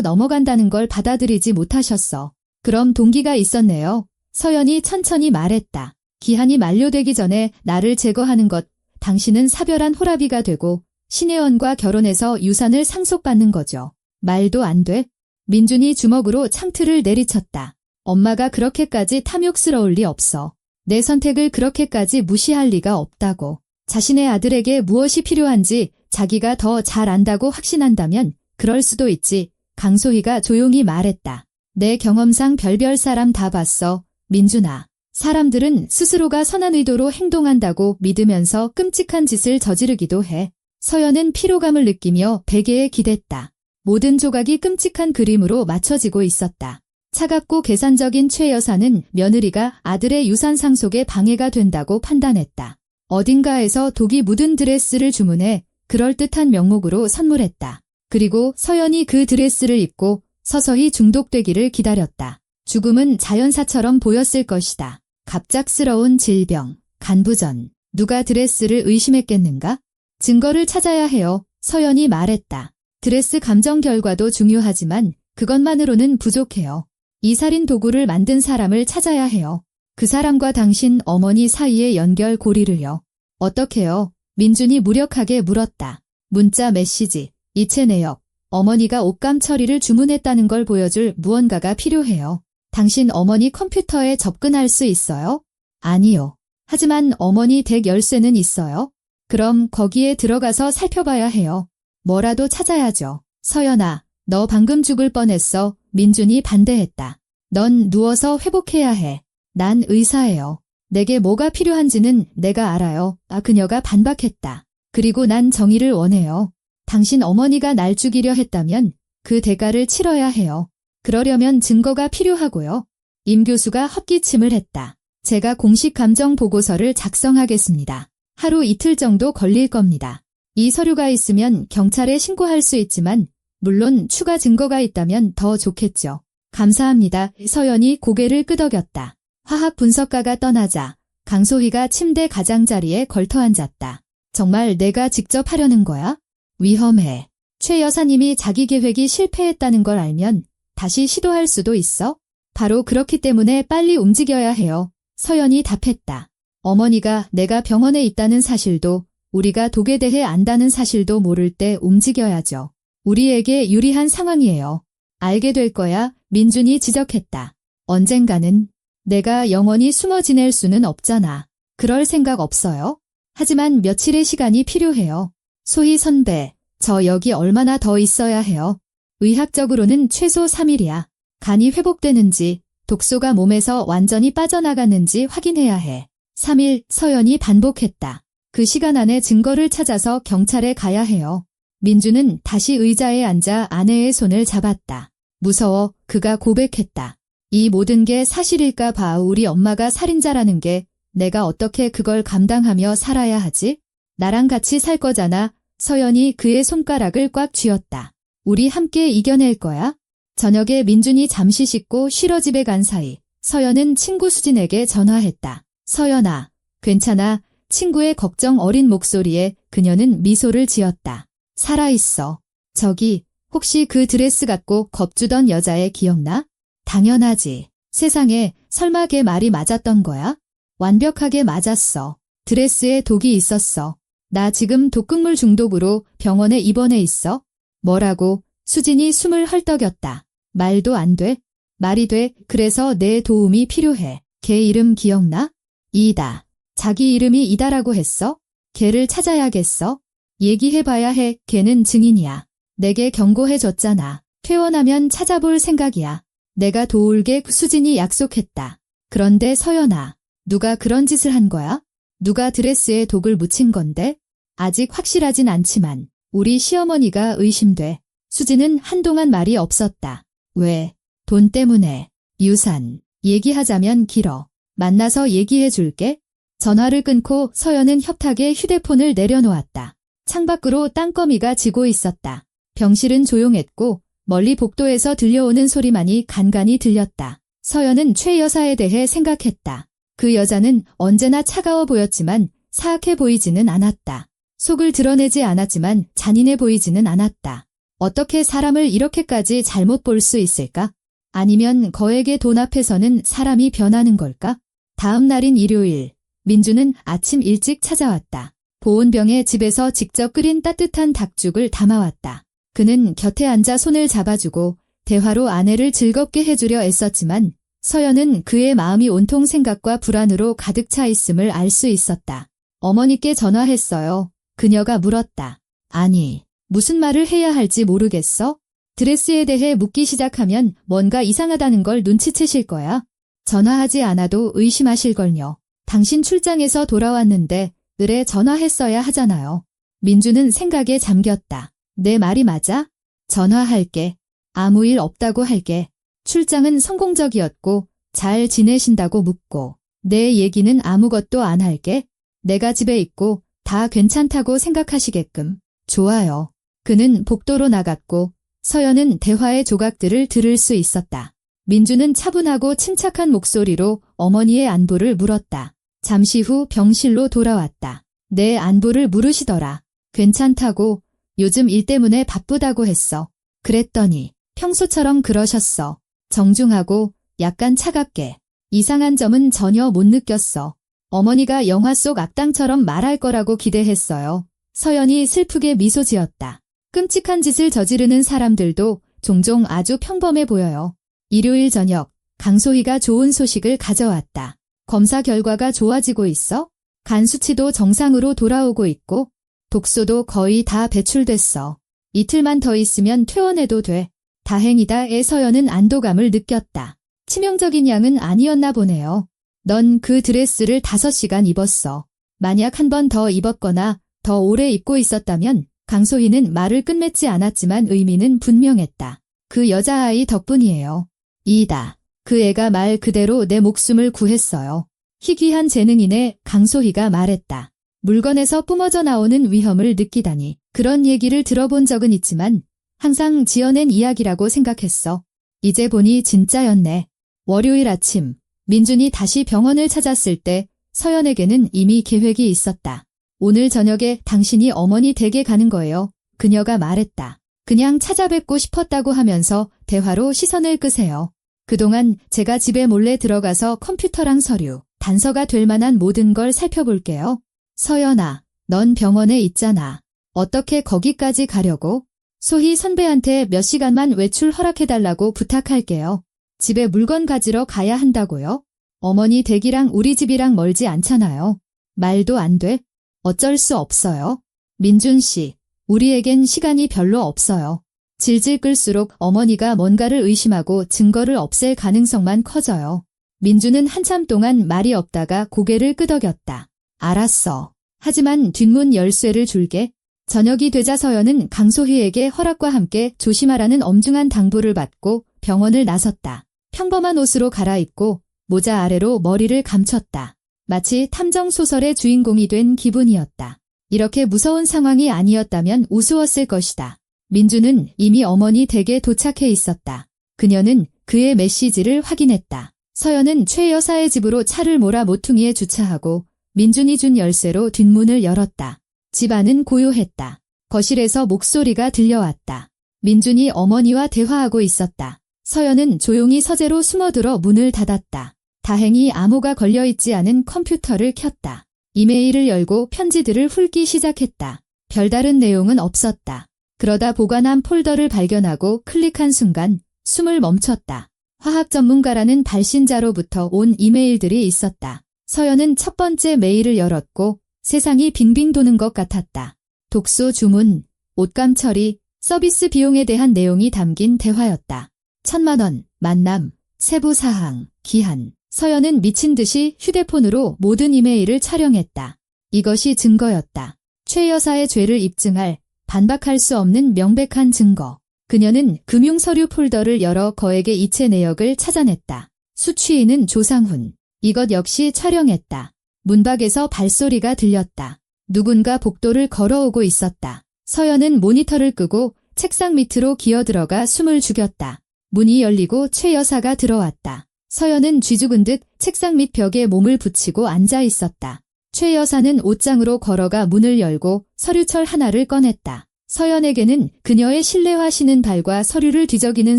넘어간다는 걸 받아들이지 못하셨어. 그럼 동기가 있었네요. 서연이 천천히 말했다. 기한이 만료되기 전에 나를 제거하는 것, 당신은 사별한 호라비가 되고 신혜원과 결혼해서 유산을 상속받는 거죠. 말도 안 돼. 민준이 주먹으로 창틀을 내리쳤다. 엄마가 그렇게까지 탐욕스러울 리 없어. 내 선택을 그렇게까지 무시할 리가 없다고. 자신의 아들에게 무엇이 필요한지 자기가 더 잘 안다고 확신한다면 그럴 수도 있지. 강소희가 조용히 말했다. 내 경험상 별별 사람 다 봤어. 민준아. 사람들은 스스로가 선한 의도로 행동한다고 믿으면서 끔찍한 짓을 저지르기도 해. 서연은 피로감을 느끼며 베개에 기댔다. 모든 조각이 끔찍한 그림으로 맞춰지고 있었다. 차갑고 계산적인 최 여사는 며느리가 아들의 유산 상속에 방해가 된다고 판단했다. 어딘가에서 독이 묻은 드레스를 주문해 그럴듯한 명목으로 선물했다. 그리고 서연이 그 드레스를 입고 서서히 중독되기를 기다렸다. 죽음은 자연사처럼 보였을 것이다. 갑작스러운 질병, 간부전, 누가 드레스를 의심했겠는가? 증거를 찾아야 해요. 서연이 말했다. 드레스 감정 결과도 중요하지만 그것만으로는 부족해요. 이 살인 도구를 만든 사람을 찾아야 해요. 그 사람과 당신 어머니 사이의 연결고리를요. 어떻게요? 민준이 무력하게 물었다. 문자 메시지, 이체 내역, 어머니가 옷감 처리를 주문했다는 걸 보여줄 무언가가 필요해요. 당신 어머니 컴퓨터에 접근할 수 있어요? 아니요. 하지만 어머니 댁 열쇠는 있어요? 그럼 거기에 들어가서 살펴봐야 해요. 뭐라도 찾아야죠. 서연아, 너 방금 죽을 뻔했어. 민준이 반대했다. 넌 누워서 회복해야 해. 난 의사예요. 내게 뭐가 필요한지는 내가 알아요. 그녀가 반박했다. 그리고 난 정의를 원해요. 당신 어머니가 날 죽이려 했다면 그 대가를 치러야 해요. 그러려면 증거가 필요하고요. 임 교수가 헛기침을 했다. 제가 공식 감정 보고서를 작성하겠습니다. 하루 이틀 정도 걸릴 겁니다. 이 서류가 있으면 경찰에 신고할 수 있지만 물론 추가 증거가 있다면 더 좋겠죠. 감사합니다. 서연이 고개를 끄덕였다. 화학 분석가가 떠나자 강소희가 침대 가장자리에 걸터앉았다. 정말 내가 직접 하려는 거야? 위험해. 최 여사님이 자기 계획이 실패했다는 걸 알면 다시 시도할 수도 있어? 바로 그렇기 때문에 빨리 움직여야 해요. 서연이 답했다. 어머니가 내가 병원에 있다는 사실도 우리가 독에 대해 안다는 사실도 모를 때 움직여야죠. 우리에게 유리한 상황이에요. 알게 될 거야. 민준이 지적했다. 언젠가는 내가 영원히 숨어 지낼 수는 없잖아. 그럴 생각 없어요? 하지만 며칠의 시간이 필요해요. 소희 선배, 저 여기 얼마나 더 있어야 해요? 의학적으로는 최소 3일이야. 간이 회복되는지, 독소가 몸에서 완전히 빠져나갔는지 확인해야 해. 3일, 서연이 반복했다. 그 시간 안에 증거를 찾아서 경찰에 가야 해요. 민주는 다시 의자에 앉아 아내의 손을 잡았다. 무서워, 그가 고백했다. 이 모든 게 사실일까 봐. 우리 엄마가 살인자라는 게 내가 어떻게 그걸 감당하며 살아야 하지? 나랑 같이 살 거잖아. 서연이 그의 손가락을 꽉 쥐었다. 우리 함께 이겨낼 거야? 저녁에 민준이 잠시 씻고 쉬러 집에 간 사이 서연은 친구 수진에게 전화했다. 서연아, 괜찮아? 친구의 걱정 어린 목소리에 그녀는 미소를 지었다. 살아있어. 저기, 혹시 그 드레스 갖고 겁주던 여자애 기억나? 당연하지. 세상에, 설마 걔 말이 맞았던 거야? 완벽하게 맞았어. 드레스에 독이 있었어. 나 지금 독극물 중독으로 병원에 입원해 있어. 뭐라고? 수진이 숨을 헐떡였다. 말도 안 돼? 말이 돼. 그래서 내 도움이 필요해. 걔 이름 기억나? 이다. 자기 이름이 이다라고 했어? 걔를 찾아야겠어. 얘기해봐야 해. 걔는 증인이야. 내게 경고해줬잖아. 퇴원하면 찾아볼 생각이야. 내가 도울게. 수진이 약속했다. 그런데 서연아, 누가 그런 짓을 한 거야? 누가 드레스에 독을 묻힌 건데? 아직 확실하진 않지만 우리 시어머니가 의심돼. 수진은 한동안 말이 없었다. 왜? 돈 때문에. 유산. 얘기하자면 길어. 만나서 얘기해줄게. 전화를 끊고 서연은 협탁에 휴대폰을 내려놓았다. 창밖으로 땅거미가 지고 있었다. 병실은 조용했고 멀리 복도에서 들려오는 소리만이 간간이 들렸다. 서연은 최 여사에 대해 생각했다. 그 여자는 언제나 차가워 보였지만 사악해 보이지는 않았다. 속을 드러내지 않았지만 잔인해 보이지는 않았다. 어떻게 사람을 이렇게까지 잘못 볼 수 있을까? 아니면 거액의 돈 앞에서는 사람이 변하는 걸까? 다음 날인 일요일, 민주는 아침 일찍 찾아왔다. 보온병에 집에서 직접 끓인 따뜻한 닭죽을 담아왔다. 그는 곁에 앉아 손을 잡아주고 대화로 아내를 즐겁게 해주려 애썼지만 서연은 그의 마음이 온통 생각과 불안으로 가득 차 있음을 알 수 있었다. 어머니께 전화했어요. 그녀가 물었다. 아니, 무슨 말을 해야 할지 모르겠어? 드레스에 대해 묻기 시작하면 뭔가 이상하다는 걸 눈치채실 거야. 전화하지 않아도 의심하실걸요. 당신 출장에서 돌아왔는데 을에 전화했어야 하잖아요. 민주는 생각에 잠겼다. 내 말이 맞아? 전화할게. 아무 일 없다고 할게. 출장은 성공적이었고 잘 지내신다고 묻고 내 얘기는 아무것도 안 할게. 내가 집에 있고 다 괜찮다고 생각하시게끔. 좋아요. 그는 복도로 나갔고 서연은 대화의 조각들을 들을 수 있었다. 민주는 차분하고 침착한 목소리로 어머니의 안부를 물었다. 잠시 후 병실로 돌아왔다. 내 안부를 물으시더라. 괜찮다고. 요즘 일 때문에 바쁘다고 했어. 그랬더니 평소처럼 그러셨어. 정중하고 약간 차갑게. 이상한 점은 전혀 못 느꼈어. 어머니가 영화 속 악당처럼 말할 거라고 기대했어요. 서연이 슬프게 미소 지었다. 끔찍한 짓을 저지르는 사람들도 종종 아주 평범해 보여요. 일요일 저녁, 강소희가 좋은 소식을 가져왔다. 검사 결과가 좋아지고 있어? 간 수치도 정상으로 돌아오고 있고 독소도 거의 다 배출됐어. 이틀만 더 있으면 퇴원해도 돼. 다행이다에 서연은 안도감을 느꼈다. 치명적인 양은 아니었나 보네요. 넌 그 드레스를 5시간 입었어. 만약 한 번 더 입었거나 더 오래 입고 있었다면 강소희는 말을 끝맺지 않았지만 의미는 분명했다. 그 여자아이 덕분이에요. 이다. 그 애가 말 그대로 내 목숨을 구했어요. 희귀한 재능이네. 강소희가 말했다. 물건에서 뿜어져 나오는 위험을 느끼다니. 그런 얘기를 들어본 적은 있지만 항상 지어낸 이야기라고 생각했어. 이제 보니 진짜였네. 월요일 아침 민준이 다시 병원을 찾았을 때 서연에게는 이미 계획이 있었다. 오늘 저녁에 당신이 어머니 댁에 가는 거예요. 그녀가 말했다. 그냥 찾아뵙고 싶었다고 하면서 대화로 시선을 끄세요. 그동안 제가 집에 몰래 들어가서 컴퓨터랑 서류, 단서가 될 만한 모든 걸 살펴볼게요. 서연아, 넌 병원에 있잖아. 어떻게 거기까지 가려고? 소희 선배한테 몇 시간만 외출 허락해달라고 부탁할게요. 집에 물건 가지러 가야 한다고요? 어머니 댁이랑 우리 집이랑 멀지 않잖아요. 말도 안 돼. 어쩔 수 없어요. 민준 씨, 우리에겐 시간이 별로 없어요. 질질 끌수록 어머니가 뭔가를 의심하고 증거를 없앨 가능성만 커져요. 민준은 한참 동안 말이 없다가 고개를 끄덕였다. 알았어. 하지만 뒷문 열쇠를 줄게. 저녁이 되자 서연은 강소희에게 허락과 함께 조심하라는 엄중한 당부를 받고 병원을 나섰다. 평범한 옷으로 갈아입고 모자 아래로 머리를 감췄다. 마치 탐정 소설의 주인공이 된 기분이었다. 이렇게 무서운 상황이 아니었다면 우스웠을 것이다. 민주는 이미 어머니 댁에 도착해 있었다. 그녀는 그의 메시지를 확인했다. 서연은 최 여사의 집으로 차를 몰아 모퉁이에 주차하고 민준이 준 열쇠로 뒷문을 열었다. 집 안은 고요했다. 거실에서 목소리가 들려왔다. 민준이 어머니와 대화하고 있었다. 서연은 조용히 서재로 숨어들어 문을 닫았다. 다행히 암호가 걸려있지 않은 컴퓨터를 켰다. 이메일을 열고 편지들을 훑기 시작했다. 별다른 내용은 없었다. 그러다 보관한 폴더를 발견하고 클릭한 순간 숨을 멈췄다. 화학 전문가라는 발신자로부터 온 이메일들이 있었다. 서연은 첫 번째 메일을 열었고 세상이 빙빙 도는 것 같았다. 독소 주문, 옷감 처리, 서비스 비용에 대한 내용이 담긴 대화였다. 1,000만 원, 만남, 세부 사항, 기한. 서연은 미친 듯이 휴대폰으로 모든 이메일을 촬영했다. 이것이 증거였다. 최 여사의 죄를 입증할 반박할 수 없는 명백한 증거. 그녀는 금융서류 폴더를 열어 거액의 이체 내역을 찾아냈다. 수취인은 조상훈. 이것 역시 촬영했다. 문 밖에서 발소리가 들렸다. 누군가 복도를 걸어오고 있었다. 서연은 모니터를 끄고 책상 밑으로 기어들어가 숨을 죽였다. 문이 열리고 최 여사가 들어왔다. 서연은 쥐죽은 듯 책상 밑 벽에 몸을 붙이고 앉아 있었다. 최 여사는 옷장으로 걸어가 문을 열고 서류철 하나를 꺼냈다. 서연에게는 그녀의 실내화 신은 발과 서류를 뒤적이는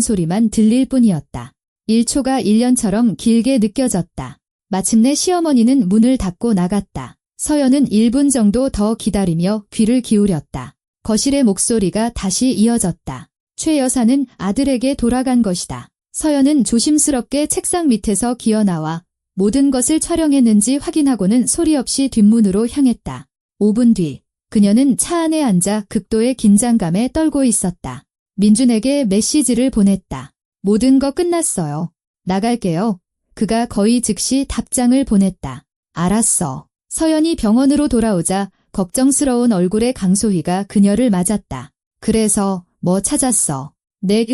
소리만 들릴 뿐이었다. 1초가 1년처럼 길게 느껴졌다. 마침내 시어머니는 문을 닫고 나갔다. 서연은 1분 정도 더 기다리며 귀를 기울였다. 거실의 목소리가 다시 이어졌다. 최 여사는 아들에게 돌아간 것이다. 서연은 조심스럽게 책상 밑에서 기어나와 모든 것을 촬영했는지 확인하고는 소리 없이 뒷문으로 향했다. 5분 뒤 그녀는 차 안에 앉아 극도의 긴장감에 떨고 있었다. 민준에게 메시지를 보냈다. 모든 거 끝났어요. 나갈게요. 그가 거의 즉시 답장을 보냈다. 알았어. 서연이 병원으로 돌아오자 걱정스러운 얼굴의 강소희가 그녀를 맞았다. 그래서 뭐 찾았어?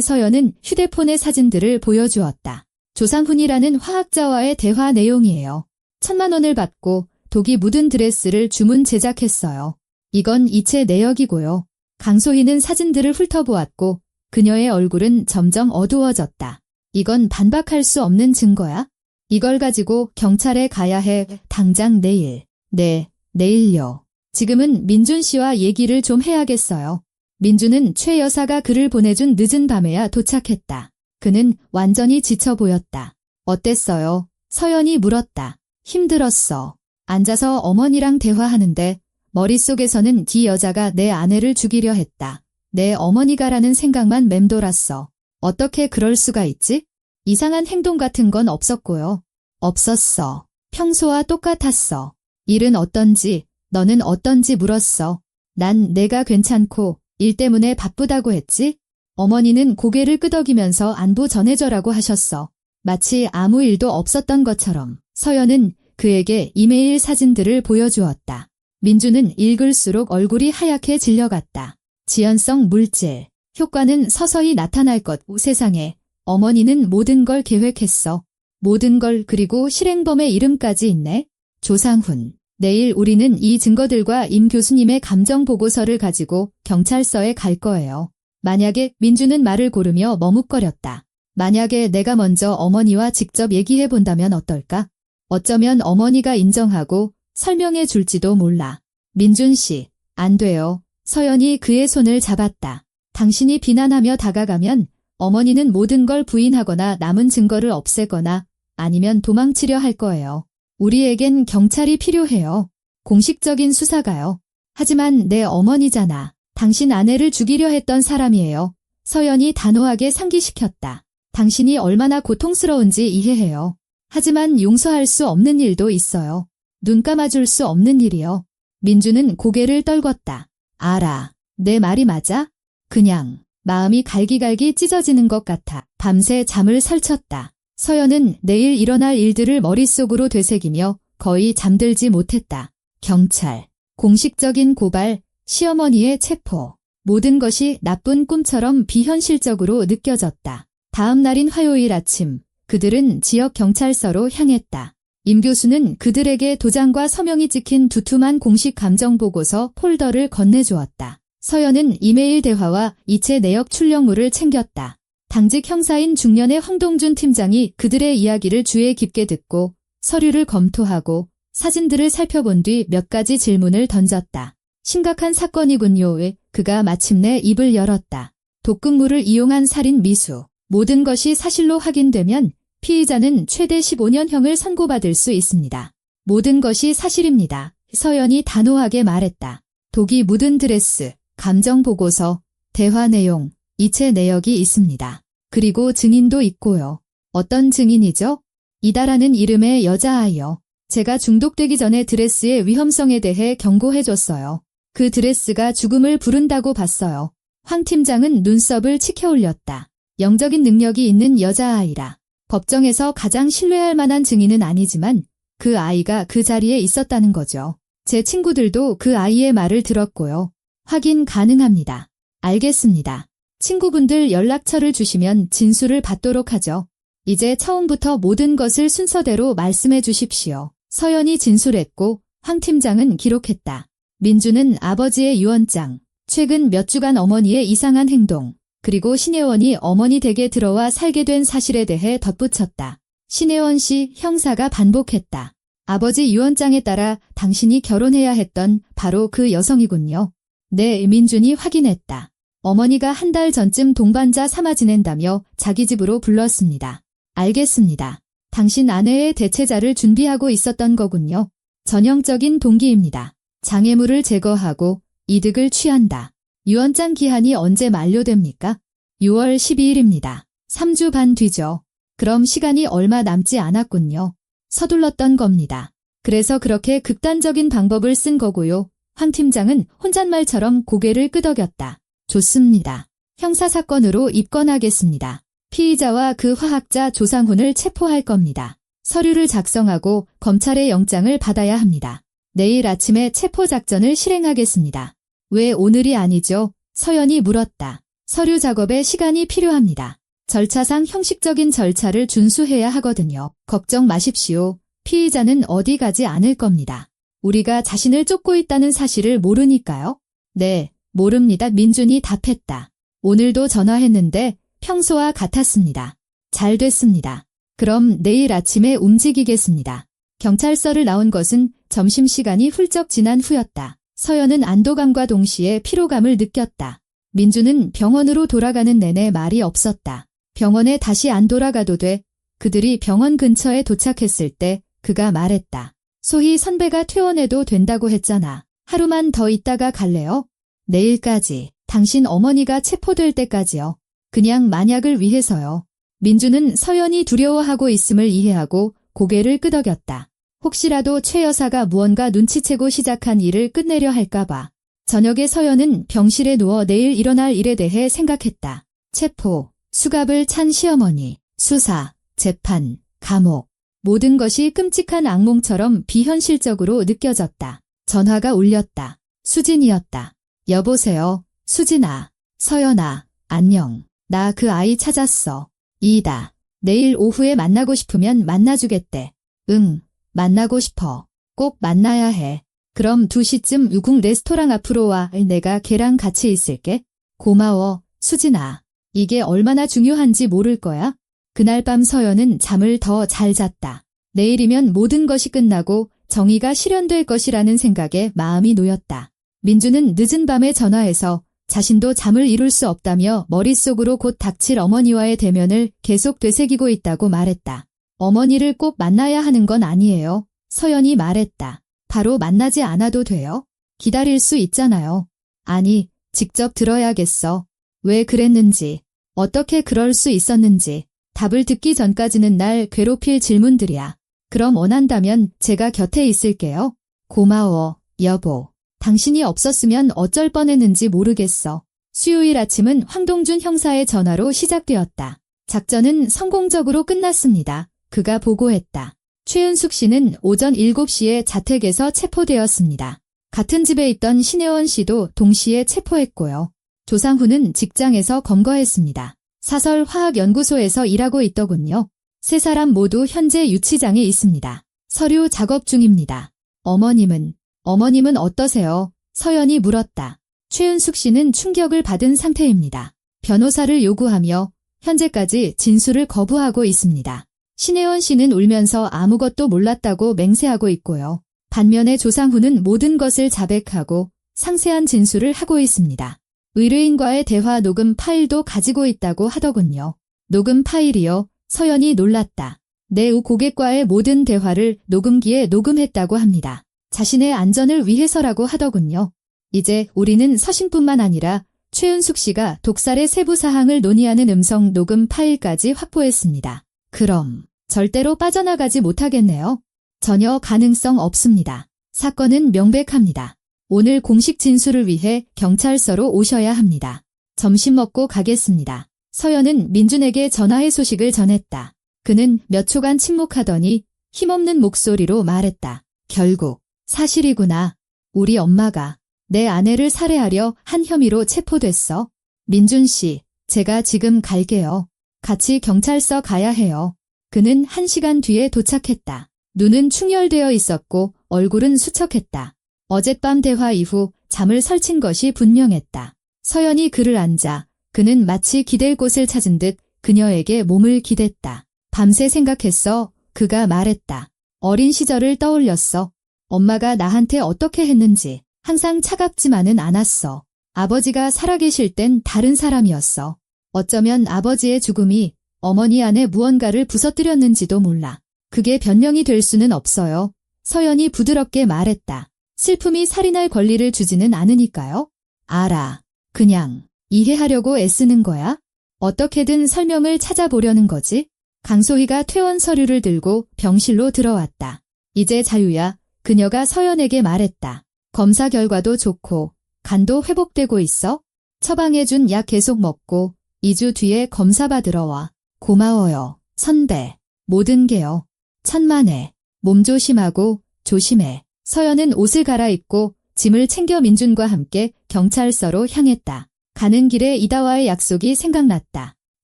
서연은 휴대폰의 사진들을 보여주었다. 조상훈이라는 화학자와의 대화 내용이에요. 1,000만 원을 받고 독이 묻은 드레스를 주문 제작했어요. 이건 이체 내역이고요. 강소희는 사진들을 훑어보았고 그녀의 얼굴은 점점 어두워졌다. 이건 반박할 수 없는 증거야? 이걸 가지고 경찰에 가야 해. 당장 내일. 네, 내일요. 지금은 민준 씨와 얘기를 좀 해야겠어요. 민준은 최 여사가 그를 보내준 늦은 밤에야 도착했다. 그는 완전히 지쳐 보였다. 어땠어요? 서연이 물었다. 힘들었어. 앉아서 어머니랑 대화하는데 머릿속에서는 이 여자가 내 아내를 죽이려 했다. 내 어머니가라는 생각만 맴돌았어. 어떻게 그럴 수가 있지? 이상한 행동 같은 건 없었고요. 없었어. 평소와 똑같았어. 일은 어떤지, 너는 어떤지 물었어. 난 내가 괜찮고 일 때문에 바쁘다고 했지? 어머니는 고개를 끄덕이면서 안부 전해줘라고 하셨어. 마치 아무 일도 없었던 것처럼. 서연은 그에게 이메일 사진들을 보여주었다. 민주는 읽을수록 얼굴이 하얗게 질려갔다. 지연성 물질. 효과는 서서히 나타날 것. 세상에. 어머니는 모든 걸 계획했어. 모든 걸 그리고 실행범의 이름까지 있네. 조상훈. 내일 우리는 이 증거들과 임 교수님의 감정보고서를 가지고 경찰서에 갈 거예요. 만약에 민주는 말을 고르며 머뭇거렸다. 만약에 내가 먼저 어머니와 직접 얘기해 본다면 어떨까? 어쩌면 어머니가 인정하고 설명해 줄지도 몰라. 민준 씨, 안 돼요. 서연이 그의 손을 잡았다. 당신이 비난하며 다가가면 어머니는 모든 걸 부인하거나 남은 증거를 없애거나 아니면 도망치려 할 거예요. 우리에겐 경찰이 필요해요. 공식적인 수사가요. 하지만 내 어머니잖아. 당신 아내를 죽이려 했던 사람이에요. 서연이 단호하게 상기시켰다. 당신이 얼마나 고통스러운지 이해해요. 하지만 용서할 수 없는 일도 있어요. 눈 감아줄 수 없는 일이요. 민주는 고개를 떨궜다. 알아. 내 말이 맞아? 그냥 마음이 갈기갈기 찢어지는 것 같아. 밤새 잠을 설쳤다. 서연은 내일 일어날 일들을 머릿속으로 되새기며 거의 잠들지 못했다. 경찰, 공식적인 고발, 시어머니의 체포. 모든 것이 나쁜 꿈처럼 비현실적으로 느껴졌다. 다음 날인 화요일 아침, 그들은 지역 경찰서로 향했다. 임 교수는 그들에게 도장과 서명이 찍힌 두툼한 공식 감정보고서 폴더를 건네주었다. 서연은 이메일 대화와 이체 내역 출력물을 챙겼다. 당직 형사인 중년의 황동준 팀장이 그들의 이야기를 주의 깊게 듣고 서류를 검토하고 사진들을 살펴본 뒤 몇 가지 질문을 던졌다. 심각한 사건이군요. 그가 마침내 입을 열었다. 독극물을 이용한 살인 미수. 모든 것이 사실로 확인되면 피의자는 최대 15년형을 선고받을 수 있습니다. 모든 것이 사실입니다. 서연이 단호하게 말했다. 독이 묻은 드레스, 감정보고서, 대화 내용, 이체 내역이 있습니다. 그리고 증인도 있고요. 어떤 증인이죠? 이다라는 이름의 여자아이요. 제가 중독되기 전에 드레스의 위험성에 대해 경고해줬어요. 그 드레스가 죽음을 부른다고 봤어요. 황 팀장은 눈썹을 치켜 올렸다. 영적인 능력이 있는 여자아이라. 법정에서 가장 신뢰할 만한 증인은 아니지만 그 아이가 그 자리에 있었다는 거죠. 제 친구들도 그 아이의 말을 들었고요. 확인 가능합니다. 알겠습니다. 친구분들 연락처를 주시면 진술을 받도록 하죠. 이제 처음부터 모든 것을 순서대로 말씀해 주십시오. 서연이 진술했고 황 팀장은 기록했다. 민주는 아버지의 유언장, 최근 몇 주간 어머니의 이상한 행동, 그리고 신혜원이 어머니 댁에 들어와 살게 된 사실에 대해 덧붙였다. 신혜원 씨 형사가 반복했다. 아버지 유언장에 따라 당신이 결혼해야 했던 바로 그 여성이군요. 네, 민준이 확인했다. 어머니가 한 달 전쯤 동반자 삼아 지낸다며 자기 집으로 불렀습니다. 알겠습니다. 당신 아내의 대체자를 준비하고 있었던 거군요. 전형적인 동기입니다. 장애물을 제거하고 이득을 취한다. 유언장 기한이 언제 만료됩니까? 6월 12일입니다. 3주 반 뒤죠. 그럼 시간이 얼마 남지 않았군요. 서둘렀던 겁니다. 그래서 그렇게 극단적인 방법을 쓴 거고요. 황 팀장은 혼잣말처럼 고개를 끄덕였다. 좋습니다. 형사사건으로 입건하겠습니다. 피의자와 그 화학자 조상훈을 체포할 겁니다. 서류를 작성하고 검찰의 영장을 받아야 합니다. 내일 아침에 체포작전을 실행하겠습니다. 왜 오늘이 아니죠? 서연이 물었다. 서류 작업에 시간이 필요합니다. 절차상 형식적인 절차를 준수해야 하거든요. 걱정 마십시오. 피의자는 어디 가지 않을 겁니다. 우리가 자신을 쫓고 있다는 사실을 모르니까요. 네, 모릅니다. 민준이 답했다. 오늘도 전화했는데 평소와 같았습니다. 잘 됐습니다. 그럼 내일 아침에 움직이겠습니다. 경찰서를 나온 것은 점심시간이 훌쩍 지난 후였다. 서연은 안도감과 동시에 피로감을 느꼈다. 민주는 병원으로 돌아가는 내내 말이 없었다. 병원에 다시 안 돌아가도 돼. 그들이 병원 근처에 도착했을 때 그가 말했다. 소희 선배가 퇴원해도 된다고 했잖아. 하루만 더 있다가 갈래요? 내일까지. 당신 어머니가 체포될 때까지요. 그냥 만약을 위해서요. 민주는 서연이 두려워하고 있음을 이해하고 고개를 끄덕였다. 혹시라도 최 여사가 무언가 눈치채고 시작한 일을 끝내려 할까봐. 저녁에 서연은 병실에 누워 내일 일어날 일에 대해 생각했다. 체포, 수갑을 찬 시어머니, 수사, 재판, 감옥. 모든 것이 끔찍한 악몽처럼 비현실적으로 느껴졌다. 전화가 울렸다. 수진이었다. 여보세요, 수진아. 서연아, 안녕. 나 그 아이 찾았어. 이이다. 내일 오후에 만나고 싶으면 만나주겠대. 응, 만나고 싶어. 꼭 만나야 해. 그럼 2시쯤 유궁 레스토랑 앞으로 와. 내가 걔랑 같이 있을게. 고마워, 수진아. 이게 얼마나 중요한지 모를 거야? 그날 밤 서연은 잠을 더 잘 잤다. 내일이면 모든 것이 끝나고 정의가 실현될 것이라는 생각에 마음이 놓였다. 민주는 늦은 밤에 전화해서 자신도 잠을 이룰 수 없다며 머릿속으로 곧 닥칠 어머니와의 대면을 계속 되새기고 있다고 말했다. 어머니를 꼭 만나야 하는 건 아니에요. 서연이 말했다. 바로 만나지 않아도 돼요? 기다릴 수 있잖아요. 아니, 직접 들어야겠어. 왜 그랬는지, 어떻게 그럴 수 있었는지, 답을 듣기 전까지는 날 괴롭힐 질문들이야. 그럼 원한다면 제가 곁에 있을게요. 고마워, 여보. 당신이 없었으면 어쩔 뻔했는지 모르겠어. 수요일 아침은 황동준 형사의 전화로 시작되었다. 작전은 성공적으로 끝났습니다. 그가 보고했다. 최은숙 씨는 오전 7시에 자택에서 체포되었습니다. 같은 집에 있던 신혜원 씨도 동시에 체포했고요. 조상훈은 직장에서 검거했습니다. 사설화학연구소에서 일하고 있더군요. 세 사람 모두 현재 유치장에 있습니다. 서류 작업 중입니다. 어머님은 어떠세요? 서연이 물었다. 최은숙 씨는 충격을 받은 상태입니다. 변호사를 요구하며 현재까지 진술을 거부하고 있습니다. 신혜원 씨는 울면서 아무것도 몰랐다고 맹세하고 있고요. 반면에 조상훈은 모든 것을 자백하고 상세한 진술을 하고 있습니다. 의뢰인과의 대화 녹음 파일도 가지고 있다고 하더군요. 녹음 파일이요? 서연이 놀랐다. 내우 고객과의 모든 대화를 녹음기에 녹음했다고 합니다. 자신의 안전을 위해서라고 하더군요. 이제 우리는 서신뿐만 아니라 최은숙 씨가 독살의 세부 사항을 논의하는 음성 녹음 파일까지 확보했습니다. 그럼 절대로 빠져나가지 못하겠네요. 전혀 가능성 없습니다. 사건은 명백합니다. 오늘 공식 진술을 위해 경찰서로 오셔야 합니다. 점심 먹고 가겠습니다. 서연은 민준에게 전화의 소식을 전했다. 그는 몇 초간 침묵하더니 힘없는 목소리로 말했다. 결국 사실이구나. 우리 엄마가 내 아내를 살해하려 한 혐의로 체포됐어. 민준 씨, 제가 지금 갈게요. 같이 경찰서 가야 해요. 그는 1시간 뒤에 도착했다. 눈은 충혈되어 있었고 얼굴은 수척했다. 어젯밤 대화 이후 잠을 설친 것이 분명했다. 서연이 그를 앉아 그는 마치 기댈 곳을 찾은 듯 그녀에게 몸을 기댔다. 밤새 생각했어. 그가 말했다. 어린 시절을 떠올렸어. 엄마가 나한테 어떻게 했는지. 항상 차갑지만은 않았어. 아버지가 살아계실 땐 다른 사람이었어. 어쩌면 아버지의 죽음이 어머니 안에 무언가를 부서뜨렸는지도 몰라. 그게 변명이 될 수는 없어요. 서연이 부드럽게 말했다. 슬픔이 살인할 권리를 주지는 않으니까요. 알아. 그냥 이해하려고 애쓰는 거야? 어떻게든 설명을 찾아보려는 거지? 강소희가 퇴원 서류를 들고 병실로 들어왔다. 이제 자유야. 그녀가 서연에게 말했다. 검사 결과도 좋고 간도 회복되고 있어? 처방해준 약 계속 먹고 2주 뒤에 검사 받으러 와. 고마워요. 선배. 모든 게요. 천만에. 몸 조심하고 조심해. 서연은 옷을 갈아입고 짐을 챙겨 민준과 함께 경찰서로 향했다. 가는 길에 이다와의 약속이 생각났다.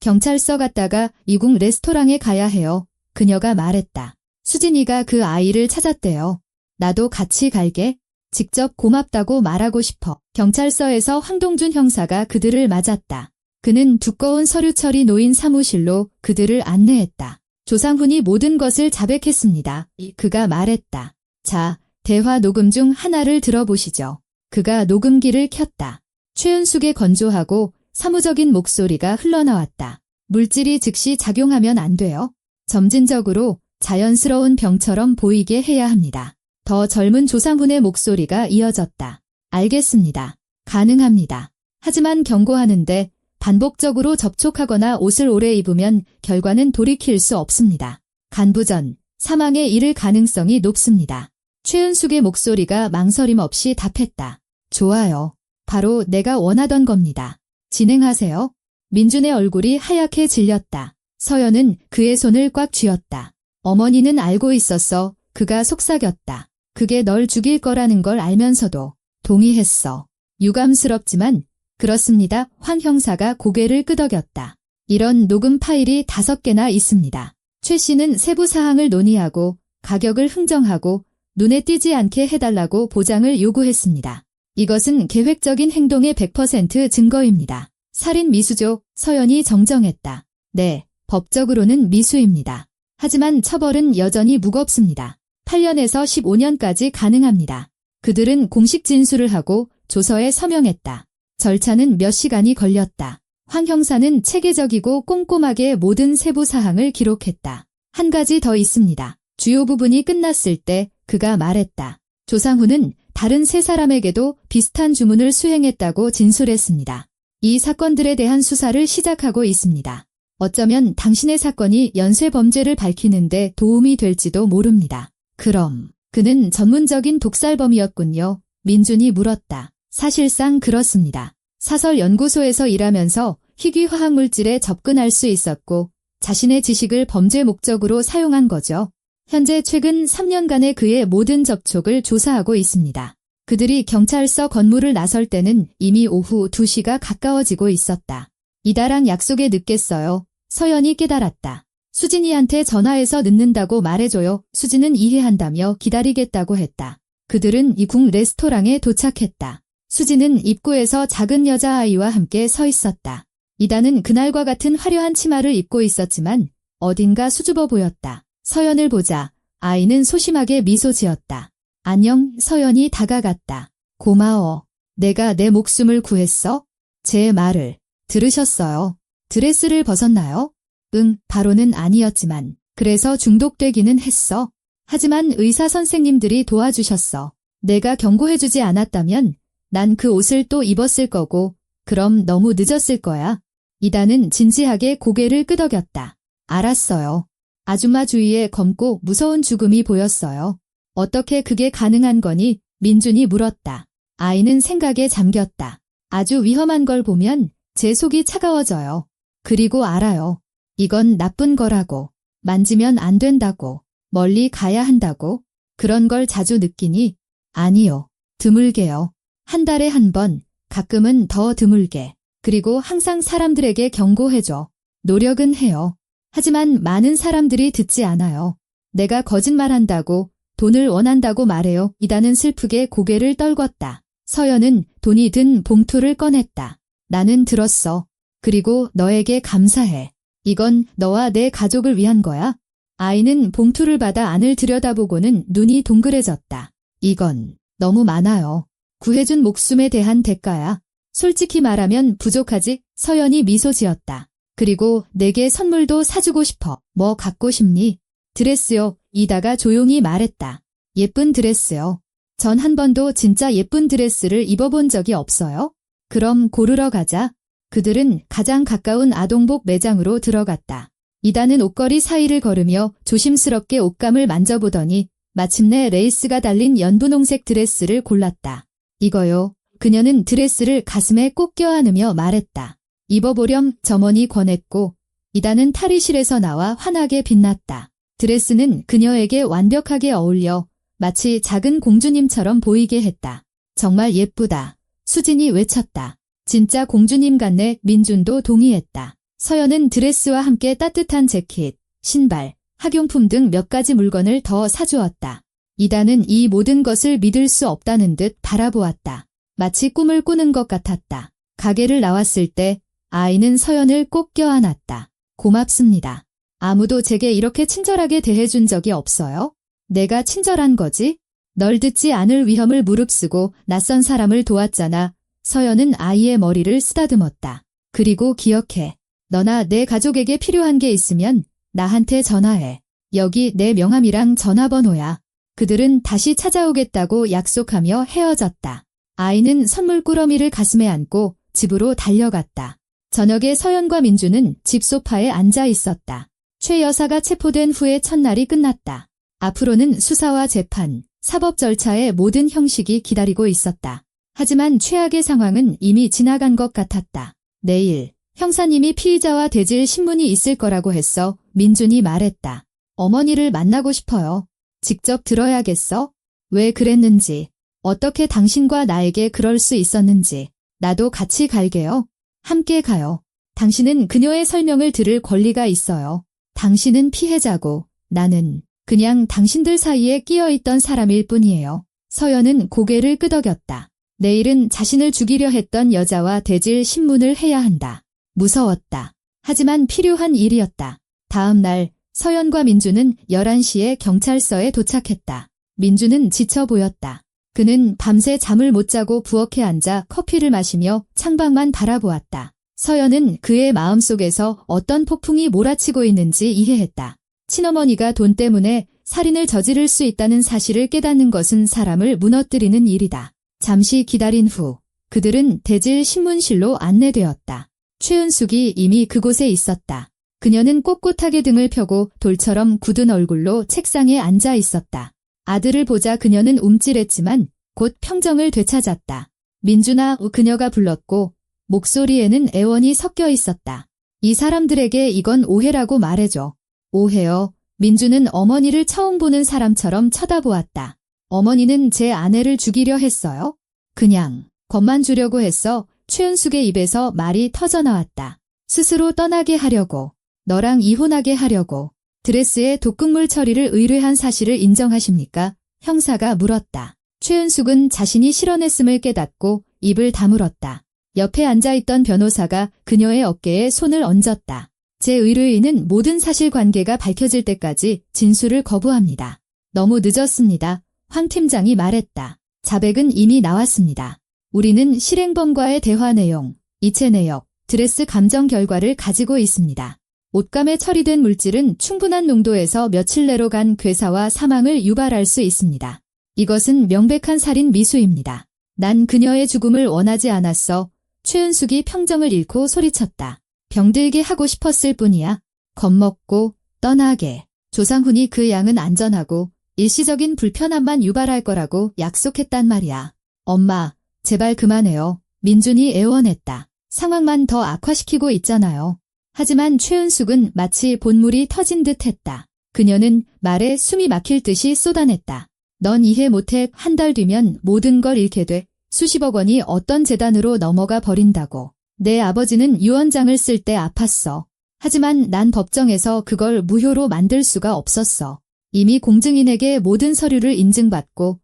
경찰서 갔다가 이궁 레스토랑에 가야 해요. 그녀가 말했다. 수진이가 그 아이를 찾았대요. 나도 같이 갈게. 직접 고맙다고 말하고 싶어. 경찰서에서 황동준 형사가 그들을 맞았다. 그는 두꺼운 서류 처리 노인 사무실로 그들을 안내했다. 조상훈이 모든 것을 자백했습니다. 그가 말했다. 자, 대화 녹음 중 하나를 들어보시죠. 그가 녹음기를 켰다. 최은숙의 건조하고 사무적인 목소리가 흘러나왔다. 물질이 즉시 작용하면 안 돼요. 점진적으로 자연스러운 병처럼 보이게 해야 합니다. 더 젊은 조상훈의 목소리가 이어졌다. 알겠습니다. 가능합니다. 하지만 경고하는데 반복적으로 접촉하거나 옷을 오래 입으면 결과는 돌이킬 수 없습니다. 간부전, 사망에 이를 가능성이 높습니다. 최은숙의 목소리가 망설임 없이 답했다. 좋아요. 바로 내가 원하던 겁니다. 진행하세요. 민준의 얼굴이 하얗게 질렸다. 서연은 그의 손을 꽉 쥐었다. 어머니는 알고 있었어. 그가 속삭였다. 그게 널 죽일 거라는 걸 알면서도 동의했어. 유감스럽지만 그렇습니다. 황 형사가 고개를 끄덕였다. 이런 녹음 파일이 5개나 있습니다. 최 씨는 세부 사항을 논의하고 가격을 흥정하고 눈에 띄지 않게 해달라고 보장을 요구했습니다. 이것은 계획적인 행동의 100% 증거입니다. 살인 미수죠. 서연이 정정했다. 네, 법적으로는 미수입니다. 하지만 처벌은 여전히 무겁습니다. 8년에서 15년까지 가능합니다. 그들은 공식 진술을 하고 조서에 서명했다. 절차는 몇 시간이 걸렸다. 황 형사는 체계적이고 꼼꼼하게 모든 세부 사항을 기록했다. 한 가지 더 있습니다. 주요 부분이 끝났을 때 그가 말했다. 조상훈은 다른 3사람에게도 비슷한 주문을 수행했다고 진술했습니다. 이 사건들에 대한 수사를 시작하고 있습니다. 어쩌면 당신의 사건이 연쇄범죄를 밝히는데 도움이 될지도 모릅니다. 그럼 그는 전문적인 독살범이었군요. 민준이 물었다. 사실상 그렇습니다. 사설연구소에서 일하면서 희귀 화학물질에 접근할 수 있었고 자신의 지식을 범죄 목적으로 사용한 거죠. 현재 최근 3년간의 그의 모든 접촉을 조사하고 있습니다. 그들이 경찰서 건물을 나설 때는 이미 오후 2시가 가까워지고 있었다. 이다랑 약속에 늦겠어요. 서연이 깨달았다. 수진이한테 전화해서 늦는다고 말해줘요. 수진은 이해한다며 기다리겠다고 했다. 그들은 이궁 레스토랑에 도착했다. 수진은 입구에서 작은 여자아이와 함께 서 있었다. 이다는 그날과 같은 화려한 치마를 입고 있었지만 어딘가 수줍어 보였다. 서연을 보자 아이는 소심하게 미소 지었다. 안녕. 서연이 다가갔다. 고마워. 내가 내 목숨을 구했어? 제 말을 들으셨어요? 드레스를 벗었나요? 응, 바로는 아니었지만 그래서 중독되기는 했어. 하지만 의사 선생님들이 도와주셨어. 내가 경고해주지 않았다면 난 그 옷을 또 입었을 거고 그럼 너무 늦었을 거야. 이다는 진지하게 고개를 끄덕였다. 알았어요. 아줌마 주위에 검고 무서운 죽음이 보였어요. 어떻게 그게 가능한 거니? 민준이 물었다. 아이는 생각에 잠겼다. 아주 위험한 걸 보면 제 속이 차가워져요. 그리고 알아요. 이건 나쁜 거라고. 만지면 안 된다고. 멀리 가야 한다고. 그런 걸 자주 느끼니? 아니요. 드물게요. 한 달에 한 번, 가끔은 더 드물게. 그리고 항상 사람들에게 경고해줘. 노력은 해요. 하지만 많은 사람들이 듣지 않아요. 내가 거짓말한다고, 돈을 원한다고 말해요. 이다는 슬프게 고개를 떨궜다. 서연은 돈이 든 봉투를 꺼냈다. 나는 들었어. 그리고 너에게 감사해. 이건 너와 내 가족을 위한 거야. 아이는 봉투를 받아 안을 들여다보고는 눈이 동그래졌다. 이건 너무 많아요. 구해준 목숨에 대한 대가야. 솔직히 말하면 부족하지? 서연이 미소 지었다. 그리고 내게 선물도 사주고 싶어. 뭐 갖고 싶니? 드레스요. 이다가 조용히 말했다. 예쁜 드레스요. 전 한 번도 진짜 예쁜 드레스를 입어본 적이 없어요. 그럼 고르러 가자. 그들은 가장 가까운 아동복 매장으로 들어갔다. 이다는 옷걸이 사이를 걸으며 조심스럽게 옷감을 만져보더니 마침내 레이스가 달린 연분홍색 드레스를 골랐다. 이거요. 그녀는 드레스를 가슴에 꼭 껴안으며 말했다. 입어보렴. 점원이 권했고 이다는 탈의실에서 나와 환하게 빛났다. 드레스는 그녀에게 완벽하게 어울려 마치 작은 공주님처럼 보이게 했다. 정말 예쁘다. 수진이 외쳤다. 진짜 공주님 같네. 민준도 동의했다. 서연은 드레스와 함께 따뜻한 재킷, 신발, 학용품 등 몇 가지 물건을 더 사주었다. 이다는 이 모든 것을 믿을 수 없다는 듯 바라보았다. 마치 꿈을 꾸는 것 같았다. 가게를 나왔을 때 아이는 서연을 꼭 껴안았다. 고맙습니다. 아무도 제게 이렇게 친절하게 대해준 적이 없어요. 내가 친절한 거지? 널 듣지 않을 위험을 무릅쓰고 낯선 사람을 도왔잖아. 서연은 아이의 머리를 쓰다듬었다. 그리고 기억해. 너나 내 가족에게 필요한 게 있으면 나한테 전화해. 여기 내 명함이랑 전화번호야. 그들은 다시 찾아오겠다고 약속하며 헤어졌다. 아이는 선물 꾸러미를 가슴에 안고 집으로 달려갔다. 저녁에 서연과 민주는 집 소파에 앉아 있었다. 최 여사가 체포된 후의 첫날이 끝났다. 앞으로는 수사와 재판, 사법 절차의 모든 형식이 기다리고 있었다. 하지만 최악의 상황은 이미 지나간 것 같았다. 내일 형사님이 피의자와 대질 신문이 있을 거라고 했어. 민준이 말했다. 어머니를 만나고 싶어요. 직접 들어야겠어? 왜 그랬는지, 어떻게 당신과 나에게 그럴 수 있었는지. 나도 같이 갈게요. 함께 가요. 당신은 그녀의 설명을 들을 권리가 있어요. 당신은 피해자고 나는 그냥 당신들 사이에 끼어있던 사람일 뿐이에요. 서연은 고개를 끄덕였다. 내일은 자신을 죽이려 했던 여자와 대질 신문을 해야 한다. 무서웠다. 하지만 필요한 일이었다. 다음 날 서연과 민주는 11시에 경찰서에 도착했다. 민주는 지쳐 보였다. 그는 밤새 잠을 못 자고 부엌에 앉아 커피를 마시며 창밖만 바라보았다. 서연은 그의 마음속에서 어떤 폭풍이 몰아치고 있는지 이해했다. 친어머니가 돈 때문에 살인을 저지를 수 있다는 사실을 깨닫는 것은 사람을 무너뜨리는 일이다. 잠시 기다린 후 그들은 대질 신문실로 안내되었다. 최은숙이 이미 그곳에 있었다. 그녀는 꼿꼿하게 등을 펴고 돌처럼 굳은 얼굴로 책상에 앉아 있었다. 아들을 보자 그녀는 움찔했지만 곧 평정을 되찾았다. 민준아, 그녀가 불렀고 목소리에는 애원이 섞여 있었다. 이 사람들에게 이건 오해라고 말해줘. 오해요. 민주는 어머니를 처음 보는 사람처럼 쳐다보았다. 어머니는 제 아내를 죽이려 했어요? 그냥 겁만 주려고 했어. 최은숙의 입에서 말이 터져나왔다. 스스로 떠나게 하려고, 너랑 이혼하게 하려고. 드레스에 독극물 처리를 의뢰한 사실을 인정하십니까? 형사가 물었다. 최은숙은 자신이 실언했음을 깨닫고 입을 다물었다. 옆에 앉아있던 변호사가 그녀의 어깨에 손을 얹었다. 제 의뢰인은 모든 사실관계가 밝혀질 때까지 진술을 거부합니다. 너무 늦었습니다. 황 팀장이 말했다. 자백은 이미 나왔습니다. 우리는 실행범과의 대화 내용, 이체 내역, 드레스 감정 결과를 가지고 있습니다. 옷감에 처리된 물질은 충분한 농도에서 며칠 내로 간 괴사와 사망을 유발할 수 있습니다. 이것은 명백한 살인 미수입니다. 난 그녀의 죽음을 원하지 않았어. 최은숙이 평정을 잃고 소리쳤다. 병들게 하고 싶었을 뿐이야. 겁먹고 떠나게. 조상훈이 그 양은 안전하고 일시적인 불편함만 유발할 거라고 약속했단 말이야. 엄마, 제발 그만해요. 민준이 애원했다. 상황만 더 악화시키고 있잖아요. 하지만 최은숙은 마치 본물이 터진 듯 했다. 그녀는 말에 숨이 막힐 듯이 쏟아냈다. 넌 이해 못해. 한 달 뒤면 모든 걸 잃게 돼. 수십억 원이 어떤 재단으로 넘어가 버린다고. 내 아버지는 유언장을 쓸 때 아팠어. 하지만 난 법정에서 그걸 무효로 만들 수가 없었어. 이미 공증인에게 모든 서류를 인증받고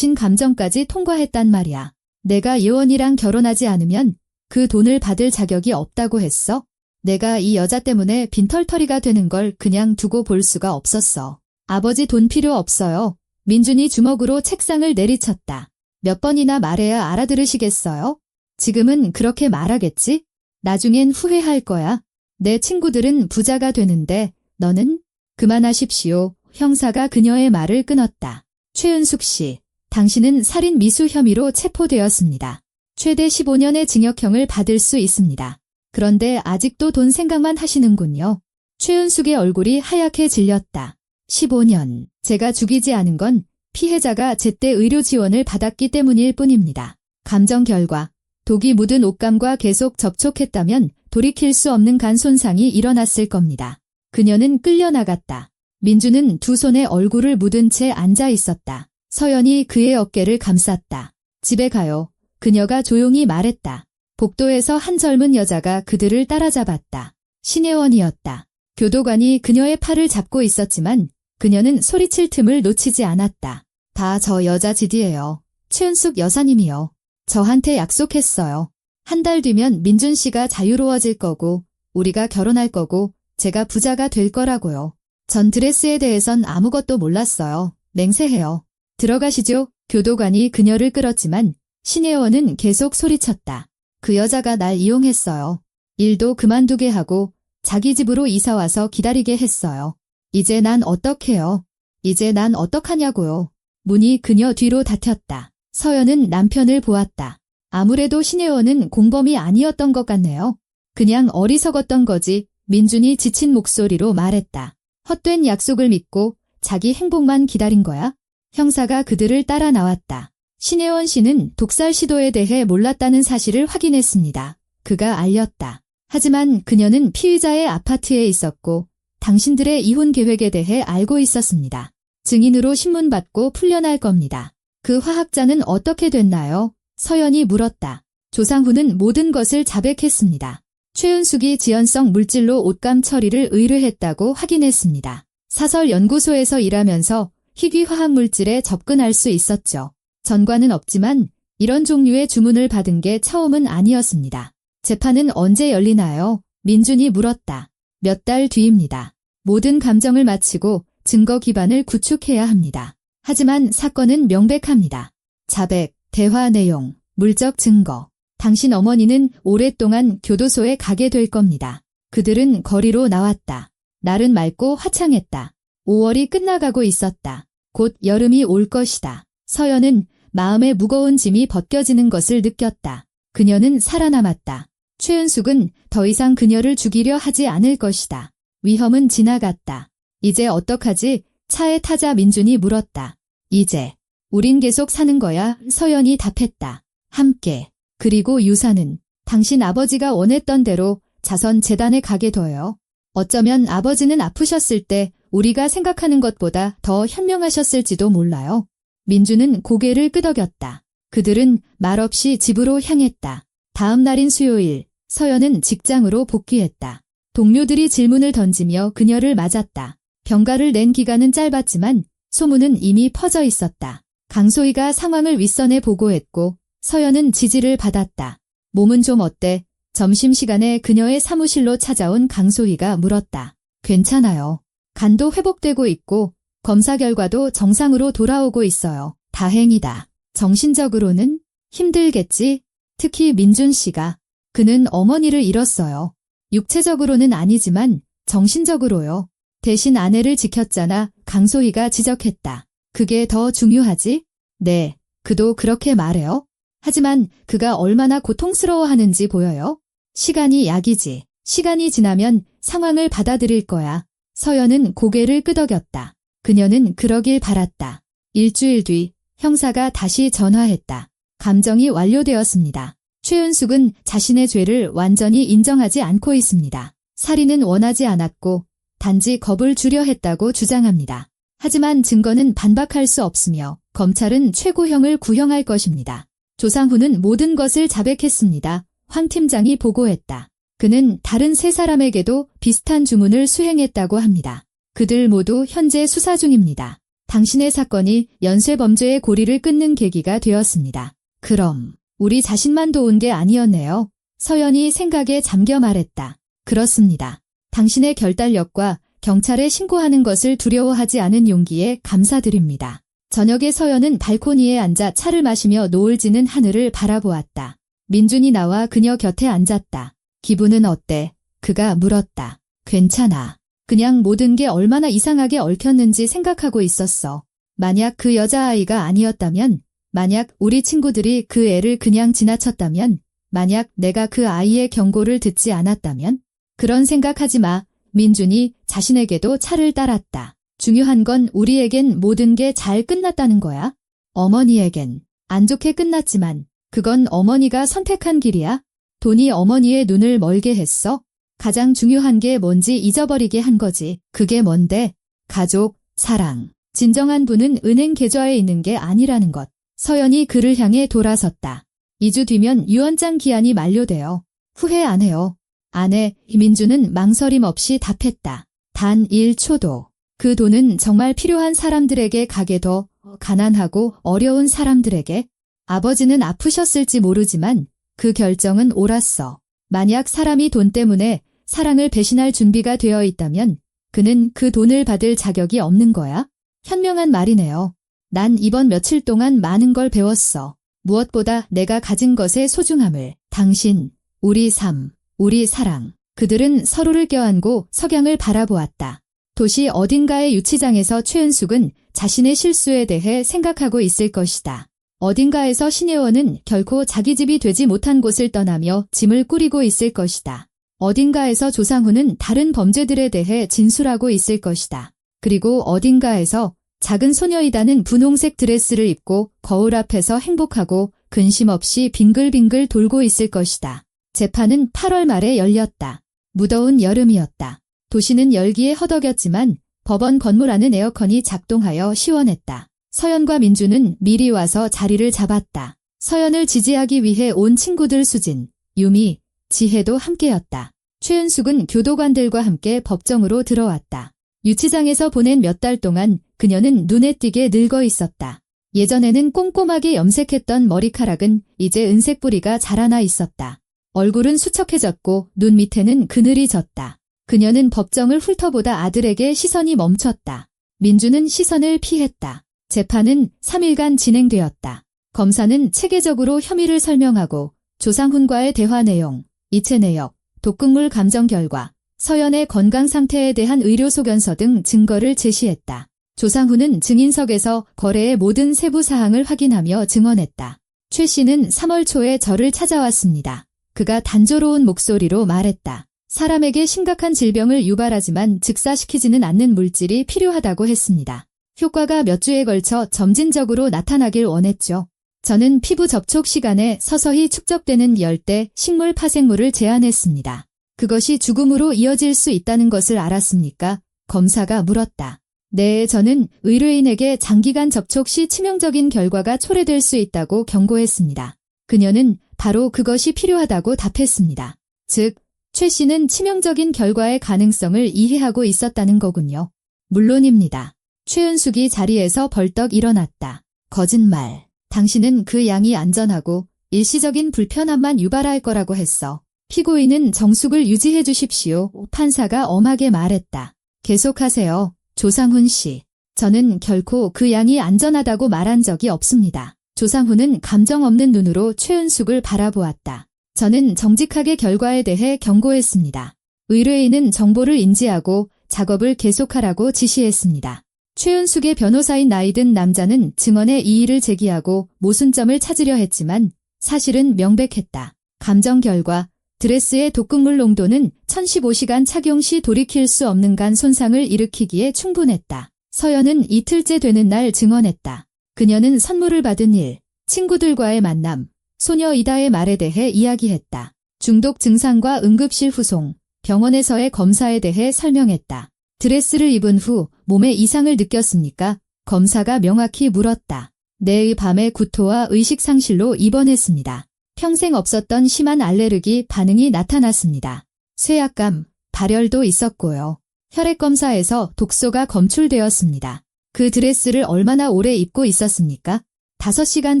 정신감정까지 통과했단 말이야. 내가 예원이랑 결혼하지 않으면 그 돈을 받을 자격이 없다고 했어? 내가 이 여자 때문에 빈털터리가 되는 걸 그냥 두고 볼 수가 없었어. 아버지 돈 필요 없어요. 민준이 주먹으로 책상을 내리쳤다. 몇 번이나 말해야 알아들으시겠어요? 지금은 그렇게 말하겠지? 나중엔 후회할 거야. 내 친구들은 부자가 되는데 너는? 그만하십시오. 형사가 그녀의 말을 끊었다. 최은숙 씨, 당신은 살인 미수 혐의로 체포되었습니다. 최대 15년의 징역형을 받을 수 있습니다. 그런데 아직도 돈 생각만 하시는군요. 최은숙의 얼굴이 하얗게 질렸다. 15년. 제가 죽이지 않은 건 피해자가 제때 의료 지원을 받았기 때문일 뿐입니다. 감정 결과, 독이 묻은 옷감과 계속 접촉했다면 돌이킬 수 없는 간 손상이 일어났을 겁니다. 그녀는 끌려나갔다. 민주는 두 손에 얼굴을 묻은 채 앉아 있었다. 서연이 그의 어깨를 감쌌다. 집에 가요. 그녀가 조용히 말했다. 복도에서 한 젊은 여자가 그들을 따라잡았다. 신혜원이었다. 교도관이 그녀의 팔을 잡고 있었지만 그녀는 소리칠 틈을 놓치지 않았다. 다 저 여자 짓이에요. 최은숙 여사님이요. 저한테 약속했어요. 한 달 뒤면 민준 씨가 자유로워질 거고 우리가 결혼할 거고 제가 부자가 될 거라고요. 전 드레스에 대해선 아무것도 몰랐어요. 맹세해요. 들어가시죠. 교도관이 그녀를 끌었지만 신혜원은 계속 소리쳤다. 그 여자가 날 이용했어요. 일도 그만두게 하고 자기 집으로 이사와서 기다리게 했어요. 이제 난 어떡해요? 이제 난 어떡하냐고요. 문이 그녀 뒤로 닫혔다. 서연은 남편을 보았다. 아무래도 신혜원은 공범이 아니었던 것 같네요. 그냥 어리석었던 거지. 민준이 지친 목소리로 말했다. 헛된 약속을 믿고 자기 행복만 기다린 거야? 형사가 그들을 따라 나왔다. 신혜원 씨는 독살 시도에 대해 몰랐다는 사실을 확인했습니다. 그가 알렸다. 하지만 그녀는 피의자의 아파트에 있었고 당신들의 이혼 계획에 대해 알고 있었습니다. 증인으로 신문받고 풀려날 겁니다. 그 화학자는 어떻게 됐나요? 서연이 물었다. 조상훈은 모든 것을 자백했습니다. 최은숙이 지연성 물질로 옷감 처리를 의뢰했다고 확인했습니다. 사설연구소에서 일하면서 희귀 화학 물질에 접근할 수 있었죠. 전과는 없지만 이런 종류의 주문을 받은 게 처음은 아니었습니다. 재판은 언제 열리나요? 민준이 물었다. 몇 달 뒤입니다. 모든 감정을 마치고 증거 기반을 구축해야 합니다. 하지만 사건은 명백합니다. 자백, 대화 내용, 물적 증거. 당신 어머니는 오랫동안 교도소에 가게 될 겁니다. 그들은 거리로 나왔다. 날은 맑고 화창했다. 5월이 끝나가고 있었다. 곧 여름이 올 것이다. 서연은 마음의 무거운 짐이 벗겨지는 것을 느꼈다. 그녀는 살아남았다. 최은숙은 더 이상 그녀를 죽이려 하지 않을 것이다. 위험은 지나갔다. 이제 어떡하지? 차에 타자 민준이 물었다. 이제 우린 계속 사는 거야. 서연이 답했다. 함께. 그리고 유산은 당신 아버지가 원했던 대로 자선재단에 가게 둬요. 어쩌면 아버지는 아프셨을 때 우리가 생각하는 것보다 더 현명하셨을지도 몰라요. 민주는 고개를 끄덕였다. 그들은 말없이 집으로 향했다. 다음 날인 수요일, 서연은 직장으로 복귀했다. 동료들이 질문을 던지며 그녀를 맞았다. 병가를 낸 기간은 짧았지만 소문은 이미 퍼져 있었다. 강소희가 상황을 윗선에 보고했고 서연은 지지를 받았다. 몸은 좀 어때? 점심시간에 그녀의 사무실로 찾아온 강소희가 물었다. 괜찮아요. 간도 회복되고 있고 검사 결과도 정상으로 돌아오고 있어요. 다행이다. 정신적으로는 힘들겠지? 특히 민준 씨가. 그는 어머니를 잃었어요. 육체적으로는 아니지만 정신적으로요. 대신 아내를 지켰잖아. 강소희가 지적했다. 그게 더 중요하지? 네, 그도 그렇게 말해요. 하지만 그가 얼마나 고통스러워하는지 보여요? 시간이 약이지. 시간이 지나면 상황을 받아들일 거야. 서연은 고개를 끄덕였다. 그녀는 그러길 바랐다. 일주일 뒤 형사가 다시 전화했다. 감정이 완료되었습니다. 최은숙은 자신의 죄를 완전히 인정하지 않고 있습니다. 살인은 원하지 않았고 단지 겁을 주려 했다고 주장합니다. 하지만 증거는 반박할 수 없으며 검찰은 최고형을 구형할 것입니다. 조상훈은 모든 것을 자백했습니다. 황 팀장이 보고했다. 그는 다른 세 사람에게도 비슷한 주문을 수행했다고 합니다. 그들 모두 현재 수사 중입니다. 당신의 사건이 연쇄범죄의 고리를 끊는 계기가 되었습니다. 그럼 우리 자신만 도운 게 아니었네요. 서연이 생각에 잠겨 말했다. 그렇습니다. 당신의 결단력과 경찰에 신고하는 것을 두려워하지 않은 용기에 감사드립니다. 저녁에 서연은 발코니에 앉아 차를 마시며 노을 지는 하늘을 바라보았다. 민준이 나와 그녀 곁에 앉았다. 기분은 어때? 그가 물었다. 괜찮아. 그냥 모든 게 얼마나 이상하게 얽혔는지 생각하고 있었어. 만약 그 여자아이가 아니었다면, 만약 우리 친구들이 그 애를 그냥 지나쳤다면, 만약 내가 그 아이의 경고를 듣지 않았다면? 그런 생각하지 마. 민준이 자신에게도 차를 따랐다. 중요한 건 우리에겐 모든 게 잘 끝났다는 거야. 어머니에겐 안 좋게 끝났지만 그건 어머니가 선택한 길이야. 돈이 어머니의 눈을 멀게 했어. 가장 중요한 게 뭔지 잊어버리게 한 거지. 그게 뭔데? 가족, 사랑. 진정한 부는 은행 계좌에 있는 게 아니라는 것. 서연이 그를 향해 돌아섰다. 2주 뒤면 유언장 기한이 만료돼요. 후회 안 해요. 안 해. 민주는 망설임 없이 답했다. 단 1초도. 그 돈은 정말 필요한 사람들에게 가게 더 가난하고 어려운 사람들에게. 아버지는 아프셨을지 모르지만 그 결정은 옳았어. 만약 사람이 돈 때문에 사랑을 배신할 준비가 되어 있다면 그는 그 돈을 받을 자격이 없는 거야. 현명한 말이네요. 난 이번 며칠 동안 많은 걸 배웠어. 무엇보다 내가 가진 것의 소중함을. 당신, 우리 삶, 우리 사랑. 그들은 서로를 껴안고 석양을 바라보았다. 도시 어딘가의 유치장에서 최은숙은 자신의 실수에 대해 생각하고 있을 것이다. 어딘가에서 신혜원은 결코 자기 집이 되지 못한 곳을 떠나며 짐을 꾸리고 있을 것이다. 어딘가에서 조상훈은 다른 범죄들에 대해 진술하고 있을 것이다. 그리고 어딘가에서 작은 소녀이다는 분홍색 드레스를 입고 거울 앞에서 행복하고 근심 없이 빙글빙글 돌고 있을 것이다. 재판은 8월 말에 열렸다. 무더운 여름이었다. 도시는 열기에 허덕였지만 법원 건물 안은 에어컨이 작동하여 시원했다. 서연과 민주는 미리 와서 자리를 잡았다. 서연을 지지하기 위해 온 친구들 수진, 유미, 지혜도 함께였다. 최은숙은 교도관들과 함께 법정으로 들어왔다. 유치장에서 보낸 몇 달 동안 그녀는 눈에 띄게 늙어 있었다. 예전에는 꼼꼼하게 염색했던 머리카락은 이제 은색 뿌리가 자라나 있었다. 얼굴은 수척해졌고 눈 밑에는 그늘이 졌다. 그녀는 법정을 훑어보다 아들에게 시선이 멈췄다. 민주는 시선을 피했다. 재판은 3일간 진행되었다. 검사는 체계적으로 혐의를 설명하고 조상훈과의 대화 내용, 이체 내역, 독극물 감정 결과, 서연의 건강 상태에 대한 의료 소견서 등 증거를 제시했다. 조상훈은 증인석에서 거래의 모든 세부 사항을 확인하며 증언했다. 최 씨는 3월 초에 저를 찾아왔습니다. 그가 단조로운 목소리로 말했다. 사람에게 심각한 질병을 유발하지만 즉사시키지는 않는 물질이 필요하다고 했습니다. 효과가 몇 주에 걸쳐 점진적으로 나타나길 원했죠. 저는 피부 접촉 시간에 서서히 축적되는 열대 식물 파생물을 제안했습니다. 그것이 죽음으로 이어질 수 있다는 것을 알았습니까? 검사가 물었다. 네, 저는 의뢰인에게 장기간 접촉 시 치명적인 결과가 초래될 수 있다고 경고했습니다. 그녀는 바로 그것이 필요하다고 답했습니다. 즉, 최 씨는 치명적인 결과의 가능성을 이해하고 있었다는 거군요. 물론입니다. 최은숙이 자리에서 벌떡 일어났다. 거짓말. 당신은 그 양이 안전하고 일시적인 불편함만 유발할 거라고 했어. 피고인은 정숙을 유지해 주십시오. 판사가 엄하게 말했다. 계속하세요. 조상훈 씨. 저는 결코 그 양이 안전하다고 말한 적이 없습니다. 조상훈은 감정 없는 눈으로 최은숙을 바라보았다. 저는 정직하게 결과에 대해 경고했습니다. 의뢰인은 정보를 인지하고 작업을 계속하라고 지시했습니다. 최은숙의 변호사인 나이든 남자는 증언의 이의를 제기하고 모순점을 찾으려 했지만 사실은 명백했다. 감정 결과 드레스의 독극물 농도는 1015시간 착용 시 돌이킬 수 없는 간 손상을 일으키기에 충분했다. 서연은 이틀째 되는 날 증언했다. 그녀는 선물을 받은 일, 친구들과의 만남, 소녀 이다의 말에 대해 이야기했다. 중독 증상과 응급실 후송, 병원에서의 검사에 대해 설명했다. 드레스를 입은 후 몸에 이상을 느꼈습니까? 검사가 명확히 물었다. 내의 밤의 구토와 의식상실로 입원했습니다. 평생 없었던 심한 알레르기 반응이 나타났습니다. 쇠약감, 발열도 있었고요. 혈액검사에서 독소가 검출되었습니다. 그 드레스를 얼마나 오래 입고 있었습니까? 5시간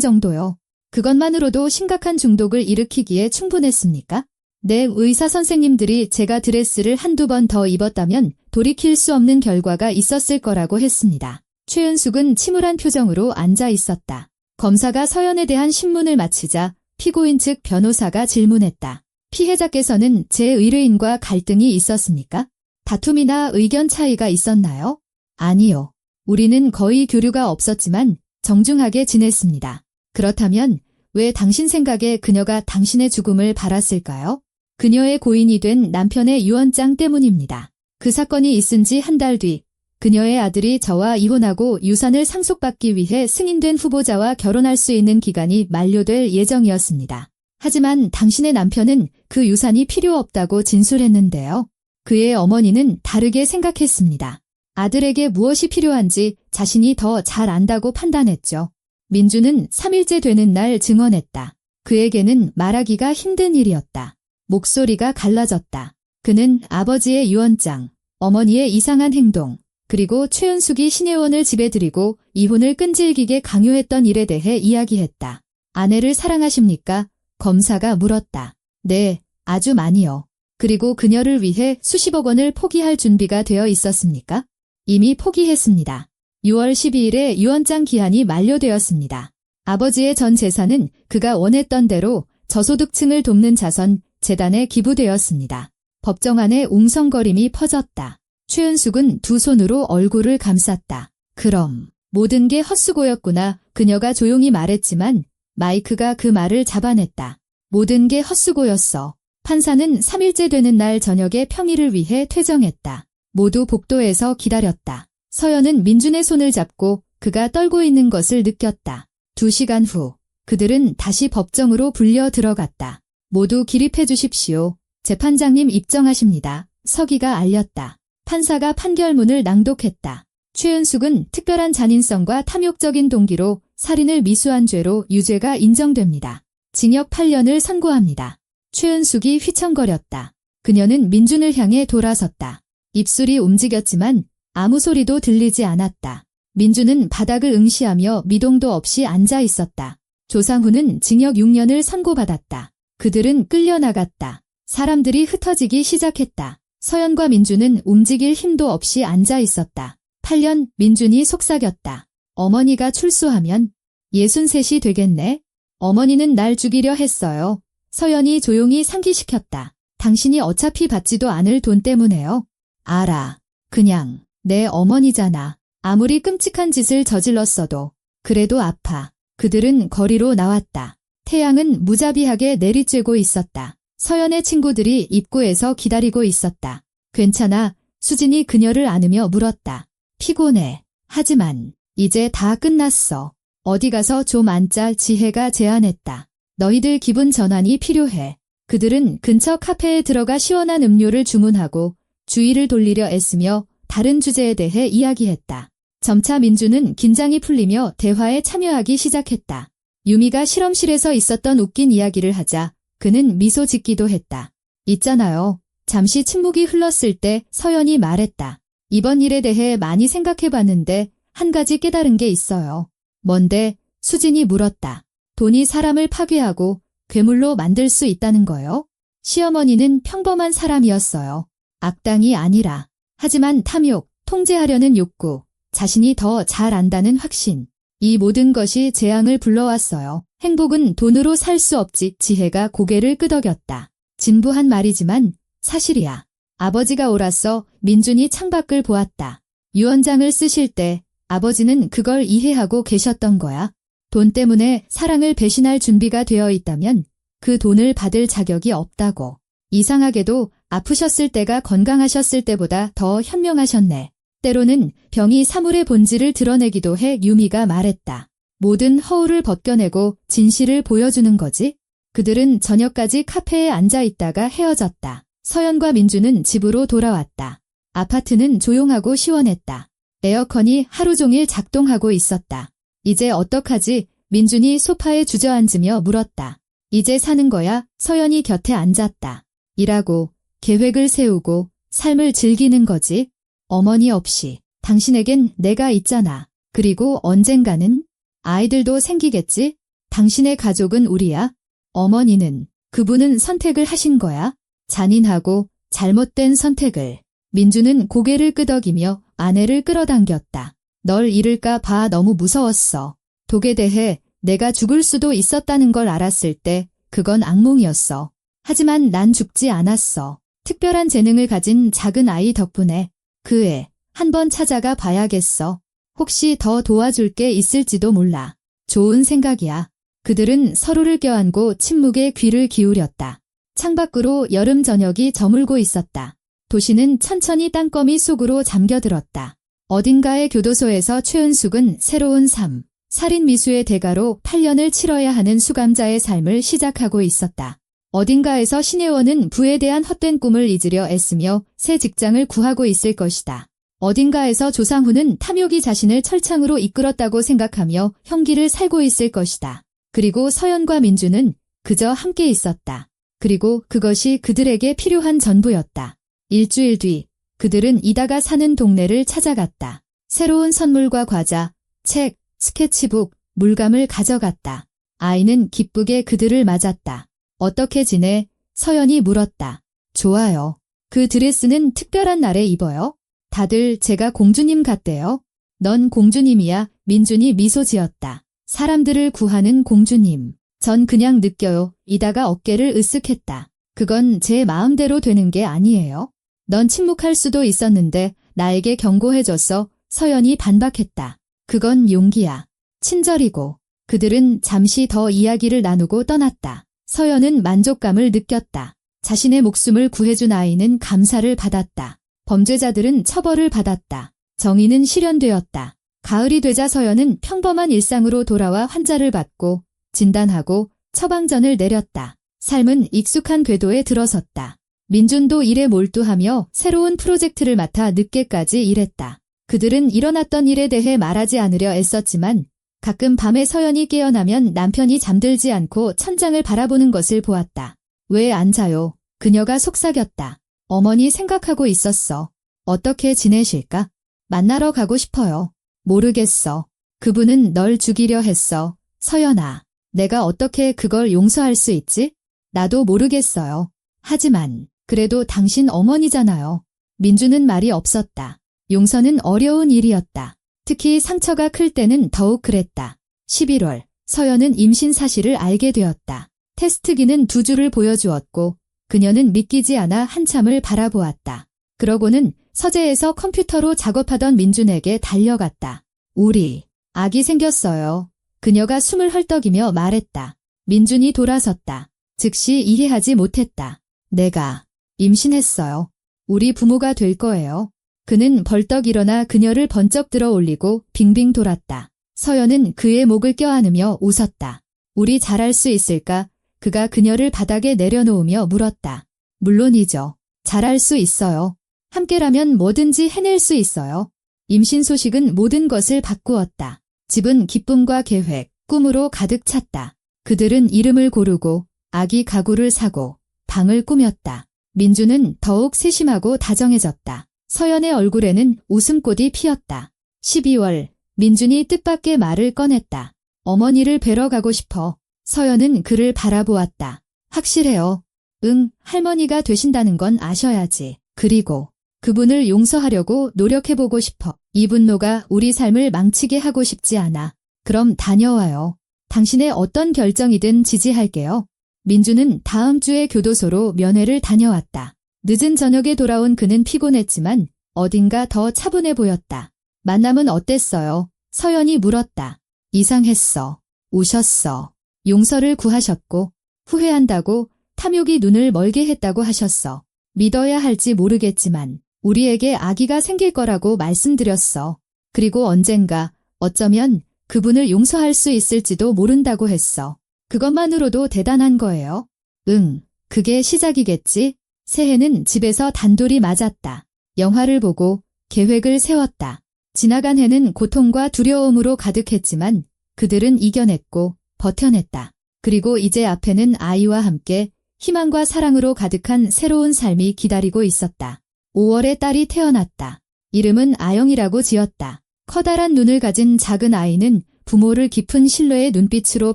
정도요. 그것만으로도 심각한 중독을 일으키기에 충분했습니까? 네, 의사 선생님들이 제가 드레스를 한두 번 더 입었다면 돌이킬 수 없는 결과가 있었을 거라고 했습니다. 최은숙은 침울한 표정으로 앉아 있었다. 검사가 서연에 대한 신문을 마치자 피고인 측 변호사가 질문했다. 피해자께서는 제 의뢰인과 갈등이 있었습니까? 다툼이나 의견 차이가 있었나요? 아니요. 우리는 거의 교류가 없었지만 정중하게 지냈습니다. 그렇다면 왜 당신 생각에 그녀가 당신의 죽음을 바랐을까요? 그녀의 고인이 된 남편의 유언장 때문입니다. 그 사건이 있은 지 한 달 뒤 그녀의 아들이 저와 이혼하고 유산을 상속받기 위해 승인된 후보자와 결혼할 수 있는 기간이 만료될 예정이었습니다. 하지만 당신의 남편은 그 유산이 필요 없다고 진술했는데요. 그의 어머니는 다르게 생각했습니다. 아들에게 무엇이 필요한지 자신이 더 잘 안다고 판단했죠. 민주는 3일째 되는 날 증언했다. 그에게는 말하기가 힘든 일이었다. 목소리가 갈라졌다. 그는 아버지의 유언장, 어머니의 이상한 행동, 그리고 최은숙이 신혜원을 집에 들이고 이혼을 끈질기게 강요했던 일에 대해 이야기했다. 아내를 사랑하십니까? 검사가 물었다. 네, 아주 많이요. 그리고 그녀를 위해 수십억 원을 포기할 준비가 되어 있었습니까? 이미 포기했습니다. 6월 12일에 유언장 기한이 만료되었습니다. 아버지의 전 재산은 그가 원했던 대로 저소득층을 돕는 자선, 재단에 기부되었습니다. 법정 안에 웅성거림이 퍼졌다. 최은숙은 두 손으로 얼굴을 감쌌다. 그럼 모든 게 헛수고였구나. 그녀가 조용히 말했지만 마이크가 그 말을 잡아냈다. 모든 게 헛수고였어. 판사는 3일째 되는 날 저녁에 평일을 위해 퇴정했다. 모두 복도에서 기다렸다. 서연은 민준의 손을 잡고 그가 떨고 있는 것을 느꼈다. 2시간 후 그들은 다시 법정으로 불려 들어갔다. 모두 기립해 주십시오. 재판장님 입정하십니다. 서기가 알렸다. 판사가 판결문을 낭독했다. 최은숙은 특별한 잔인성과 탐욕적인 동기로 살인을 미수한 죄로 유죄가 인정됩니다. 징역 8년을 선고합니다. 최은숙이 휘청거렸다. 그녀는 민준을 향해 돌아섰다. 입술이 움직였지만 아무 소리도 들리지 않았다. 민준은 바닥을 응시하며 미동도 없이 앉아 있었다. 조상훈은 징역 6년을 선고받았다. 그들은 끌려나갔다. 사람들이 흩어지기 시작했다. 서연과 민준은 움직일 힘도 없이 앉아 있었다. 8년 민준이 속삭였다. 어머니가 출소하면 63이 되겠네. 어머니는 날 죽이려 했어요. 서연이 조용히 상기시켰다. 당신이 어차피 받지도 않을 돈 때문에요. 알아. 그냥 내 어머니잖아. 아무리 끔찍한 짓을 저질렀어도 그래도 아파. 그들은 거리로 나왔다. 태양은 무자비하게 내리쬐고 있었다. 서연의 친구들이 입구에서 기다리고 있었다. 괜찮아. 수진이 그녀를 안으며 물었다. 피곤해. 하지만 이제 다 끝났어. 어디 가서 좀 앉자. 지혜가 제안했다. 너희들 기분 전환이 필요해. 그들은 근처 카페에 들어가 시원한 음료를 주문하고 주의를 돌리려 애쓰며 다른 주제에 대해 이야기했다. 점차 민주는 긴장이 풀리며 대화에 참여하기 시작했다. 유미가 실험실에서 있었던 웃긴 이야기를 하자 그는 미소 짓기도 했다. 있잖아요. 잠시 침묵이 흘렀을 때 서연이 말했다. 이번 일에 대해 많이 생각해봤는데 한 가지 깨달은 게 있어요. 뭔데? 수진이 물었다. 돈이 사람을 파괴하고 괴물로 만들 수 있다는 거요? 시어머니는 평범한 사람이었어요. 악당이 아니라. 하지만 탐욕, 통제하려는 욕구, 자신이 더 잘 안다는 확신. 이 모든 것이 재앙을 불러왔어요. 행복은 돈으로 살 수 없지. 지혜가 고개를 끄덕였다. 진부한 말이지만 사실이야. 아버지가 옳았어. 민준이 창밖을 보았다. 유언장을 쓰실 때 아버지는 그걸 이해하고 계셨던 거야. 돈 때문에 사랑을 배신할 준비가 되어 있다면 그 돈을 받을 자격이 없다고. 이상하게도 아프셨을 때가 건강하셨을 때보다 더 현명하셨네. 때로는 병이 사물의 본질을 드러내기도 해. 유미가 말했다. 모든 허울을 벗겨내고 진실을 보여주는 거지. 그들은 저녁까지 카페에 앉아 있다가 헤어졌다. 서연과 민주는 집으로 돌아왔다. 아파트는 조용하고 시원했다. 에어컨이 하루 종일 작동하고 있었다. 이제 어떡하지? 민준이 소파에 주저앉으며 물었다. 이제 사는 거야? 서연이 곁에 앉았다. 일하고 계획을 세우고 삶을 즐기는 거지. 어머니 없이 당신에겐 내가 있잖아. 그리고 언젠가는 아이들도 생기겠지? 당신의 가족은 우리야. 어머니는 그분은 선택을 하신 거야. 잔인하고 잘못된 선택을. 민주는 고개를 끄덕이며 아내를 끌어당겼다. 널 잃을까 봐 너무 무서웠어. 독에 대해 내가 죽을 수도 있었다는 걸 알았을 때 그건 악몽이었어. 하지만 난 죽지 않았어. 특별한 재능을 가진 작은 아이 덕분에 그 애 한번 찾아가 봐야겠어. 혹시 더 도와줄 게 있을지도 몰라. 좋은 생각이야. 그들은 서로를 껴안고 침묵에 귀를 기울였다. 창밖으로 여름 저녁이 저물고 있었다. 도시는 천천히 땅거미 속으로 잠겨들었다. 어딘가의 교도소에서 최은숙은 새로운 삶, 살인 미수의 대가로 8년을 치러야 하는 수감자의 삶을 시작하고 있었다. 어딘가에서 신혜원은 부에 대한 헛된 꿈을 잊으려 애쓰며 새 직장을 구하고 있을 것이다. 어딘가에서 조상훈은 탐욕이 자신을 철창으로 이끌었다고 생각하며 형기를 살고 있을 것이다. 그리고 서연과 민주는 그저 함께 있었다. 그리고 그것이 그들에게 필요한 전부였다. 일주일 뒤 그들은 이다가 사는 동네를 찾아갔다. 새로운 선물과 과자, 책, 스케치북, 물감을 가져갔다. 아이는 기쁘게 그들을 맞았다. 어떻게 지내? 서연이 물었다. 좋아요. 그 드레스는 특별한 날에 입어요? 다들 제가 공주님 같대요. 넌 공주님이야. 민준이 미소 지었다. 사람들을 구하는 공주님. 전 그냥 느껴요. 이다가 어깨를 으쓱했다. 그건 제 마음대로 되는 게 아니에요. 넌 침묵할 수도 있었는데 나에게 경고해줬어. 서연이 반박했다. 그건 용기야. 친절이고. 그들은 잠시 더 이야기를 나누고 떠났다. 서연은 만족감을 느꼈다. 자신의 목숨을 구해준 아이는 감사를 받았다. 범죄자들은 처벌을 받았다. 정의는 실현되었다. 가을이 되자 서연은 평범한 일상으로 돌아와 환자를 받고 진단하고 처방전을 내렸다. 삶은 익숙한 궤도에 들어섰다. 민준도 일에 몰두하며 새로운 프로젝트를 맡아 늦게까지 일했다. 그들은 일어났던 일에 대해 말하지 않으려 애썼지만 가끔 밤에 서연이 깨어나면 남편이 잠들지 않고 천장을 바라보는 것을 보았다. 왜 안 자요? 그녀가 속삭였다. 어머니 생각하고 있었어. 어떻게 지내실까? 만나러 가고 싶어요. 모르겠어. 그분은 널 죽이려 했어. 서연아, 내가 어떻게 그걸 용서할 수 있지? 나도 모르겠어요. 하지만 그래도 당신 어머니잖아요. 민주는 말이 없었다. 용서는 어려운 일이었다. 특히 상처가 클 때는 더욱 그랬다. 11월, 서연은 임신 사실을 알게 되었다. 테스트기는 2줄을 보여주었고 그녀는 믿기지 않아 한참을 바라보았다. 그러고는 서재에서 컴퓨터로 작업하던 민준에게 달려갔다. 우리 아기 생겼어요. 그녀가 숨을 헐떡이며 말했다. 민준이 돌아섰다. 즉시 이해하지 못했다. 내가 임신했어요. 우리 부모가 될 거예요. 그는 벌떡 일어나 그녀를 번쩍 들어 올리고 빙빙 돌았다. 서연은 그의 목을 껴안으며 웃었다. 우리 잘할 수 있을까? 그가 그녀를 바닥에 내려놓으며 물었다. 물론이죠. 잘할 수 있어요. 함께라면 뭐든지 해낼 수 있어요. 임신 소식은 모든 것을 바꾸었다. 집은 기쁨과 계획, 꿈으로 가득 찼다. 그들은 이름을 고르고 아기 가구를 사고 방을 꾸몄다. 민주는 더욱 세심하고 다정해졌다. 서연의 얼굴에는 웃음꽃이 피었다. 12월, 민준이 뜻밖의 말을 꺼냈다. 어머니를 뵈러 가고 싶어. 서연은 그를 바라보았다. 확실해요. 응, 할머니가 되신다는 건 아셔야지. 그리고 그분을 용서하려고 노력해보고 싶어. 이 분노가 우리 삶을 망치게 하고 싶지 않아. 그럼 다녀와요. 당신의 어떤 결정이든 지지할게요. 민주는 다음 주에 교도소로 면회를 다녀왔다. 늦은 저녁에 돌아온 그는 피곤했지만 어딘가 더 차분해 보였다. 만남은 어땠어요? 서연이 물었다. 이상했어. 우셨어. 용서를 구하셨고 후회한다고 탐욕이 눈을 멀게 했다고 하셨어. 믿어야 할지 모르겠지만 우리에게 아기가 생길 거라고 말씀드렸어. 그리고 언젠가 어쩌면 그분을 용서할 수 있을지도 모른다고 했어. 그것만으로도 대단한 거예요. 응, 그게 시작이겠지? 새해는 집에서 단둘이 맞았다. 영화를 보고 계획을 세웠다. 지나간 해는 고통과 두려움으로 가득했지만 그들은 이겨냈고 버텨냈다. 그리고 이제 앞에는 아이와 함께 희망과 사랑으로 가득한 새로운 삶이 기다리고 있었다. 5월에 딸이 태어났다. 이름은 아영이라고 지었다. 커다란 눈을 가진 작은 아이는 부모를 깊은 신뢰의 눈빛으로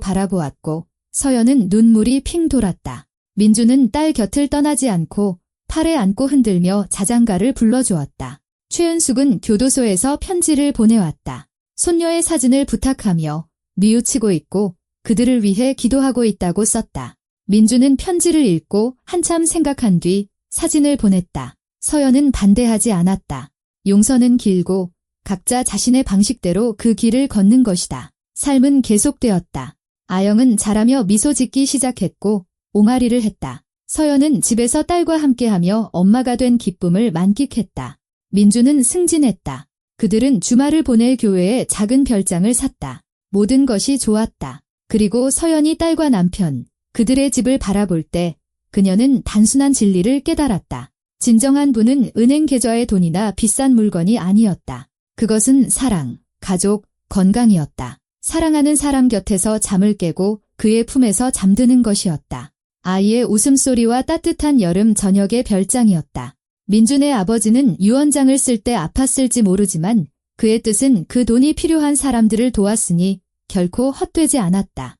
바라보았고 서연은 눈물이 핑 돌았다. 민주는 딸 곁을 떠나지 않고 팔에 안고 흔들며 자장가를 불러주었다. 최은숙은 교도소에서 편지를 보내왔다. 손녀의 사진을 부탁하며 뉘우치고 있고 그들을 위해 기도하고 있다고 썼다. 민주는 편지를 읽고 한참 생각한 뒤 사진을 보냈다. 서연은 반대하지 않았다. 용서는 길고 각자 자신의 방식대로 그 길을 걷는 것이다. 삶은 계속되었다. 아영은 자라며 미소 짓기 시작했고 옹알이를 했다. 서연은 집에서 딸과 함께하며 엄마가 된 기쁨을 만끽했다. 민주는 승진했다. 그들은 주말을 보낼 교회에 작은 별장을 샀다. 모든 것이 좋았다. 그리고 서연이 딸과 남편, 그들의 집을 바라볼 때 그녀는 단순한 진리를 깨달았다. 진정한 부는 은행 계좌의 돈이나 비싼 물건이 아니었다. 그것은 사랑, 가족, 건강이었다. 사랑하는 사람 곁에서 잠을 깨고 그의 품에서 잠드는 것이었다. 아이의 웃음소리와 따뜻한 여름 저녁의 별장이었다. 민준의 아버지는 유언장을 쓸 때 아팠을지 모르지만 그의 뜻은 그 돈이 필요한 사람들을 도왔으니 결코 헛되지 않았다.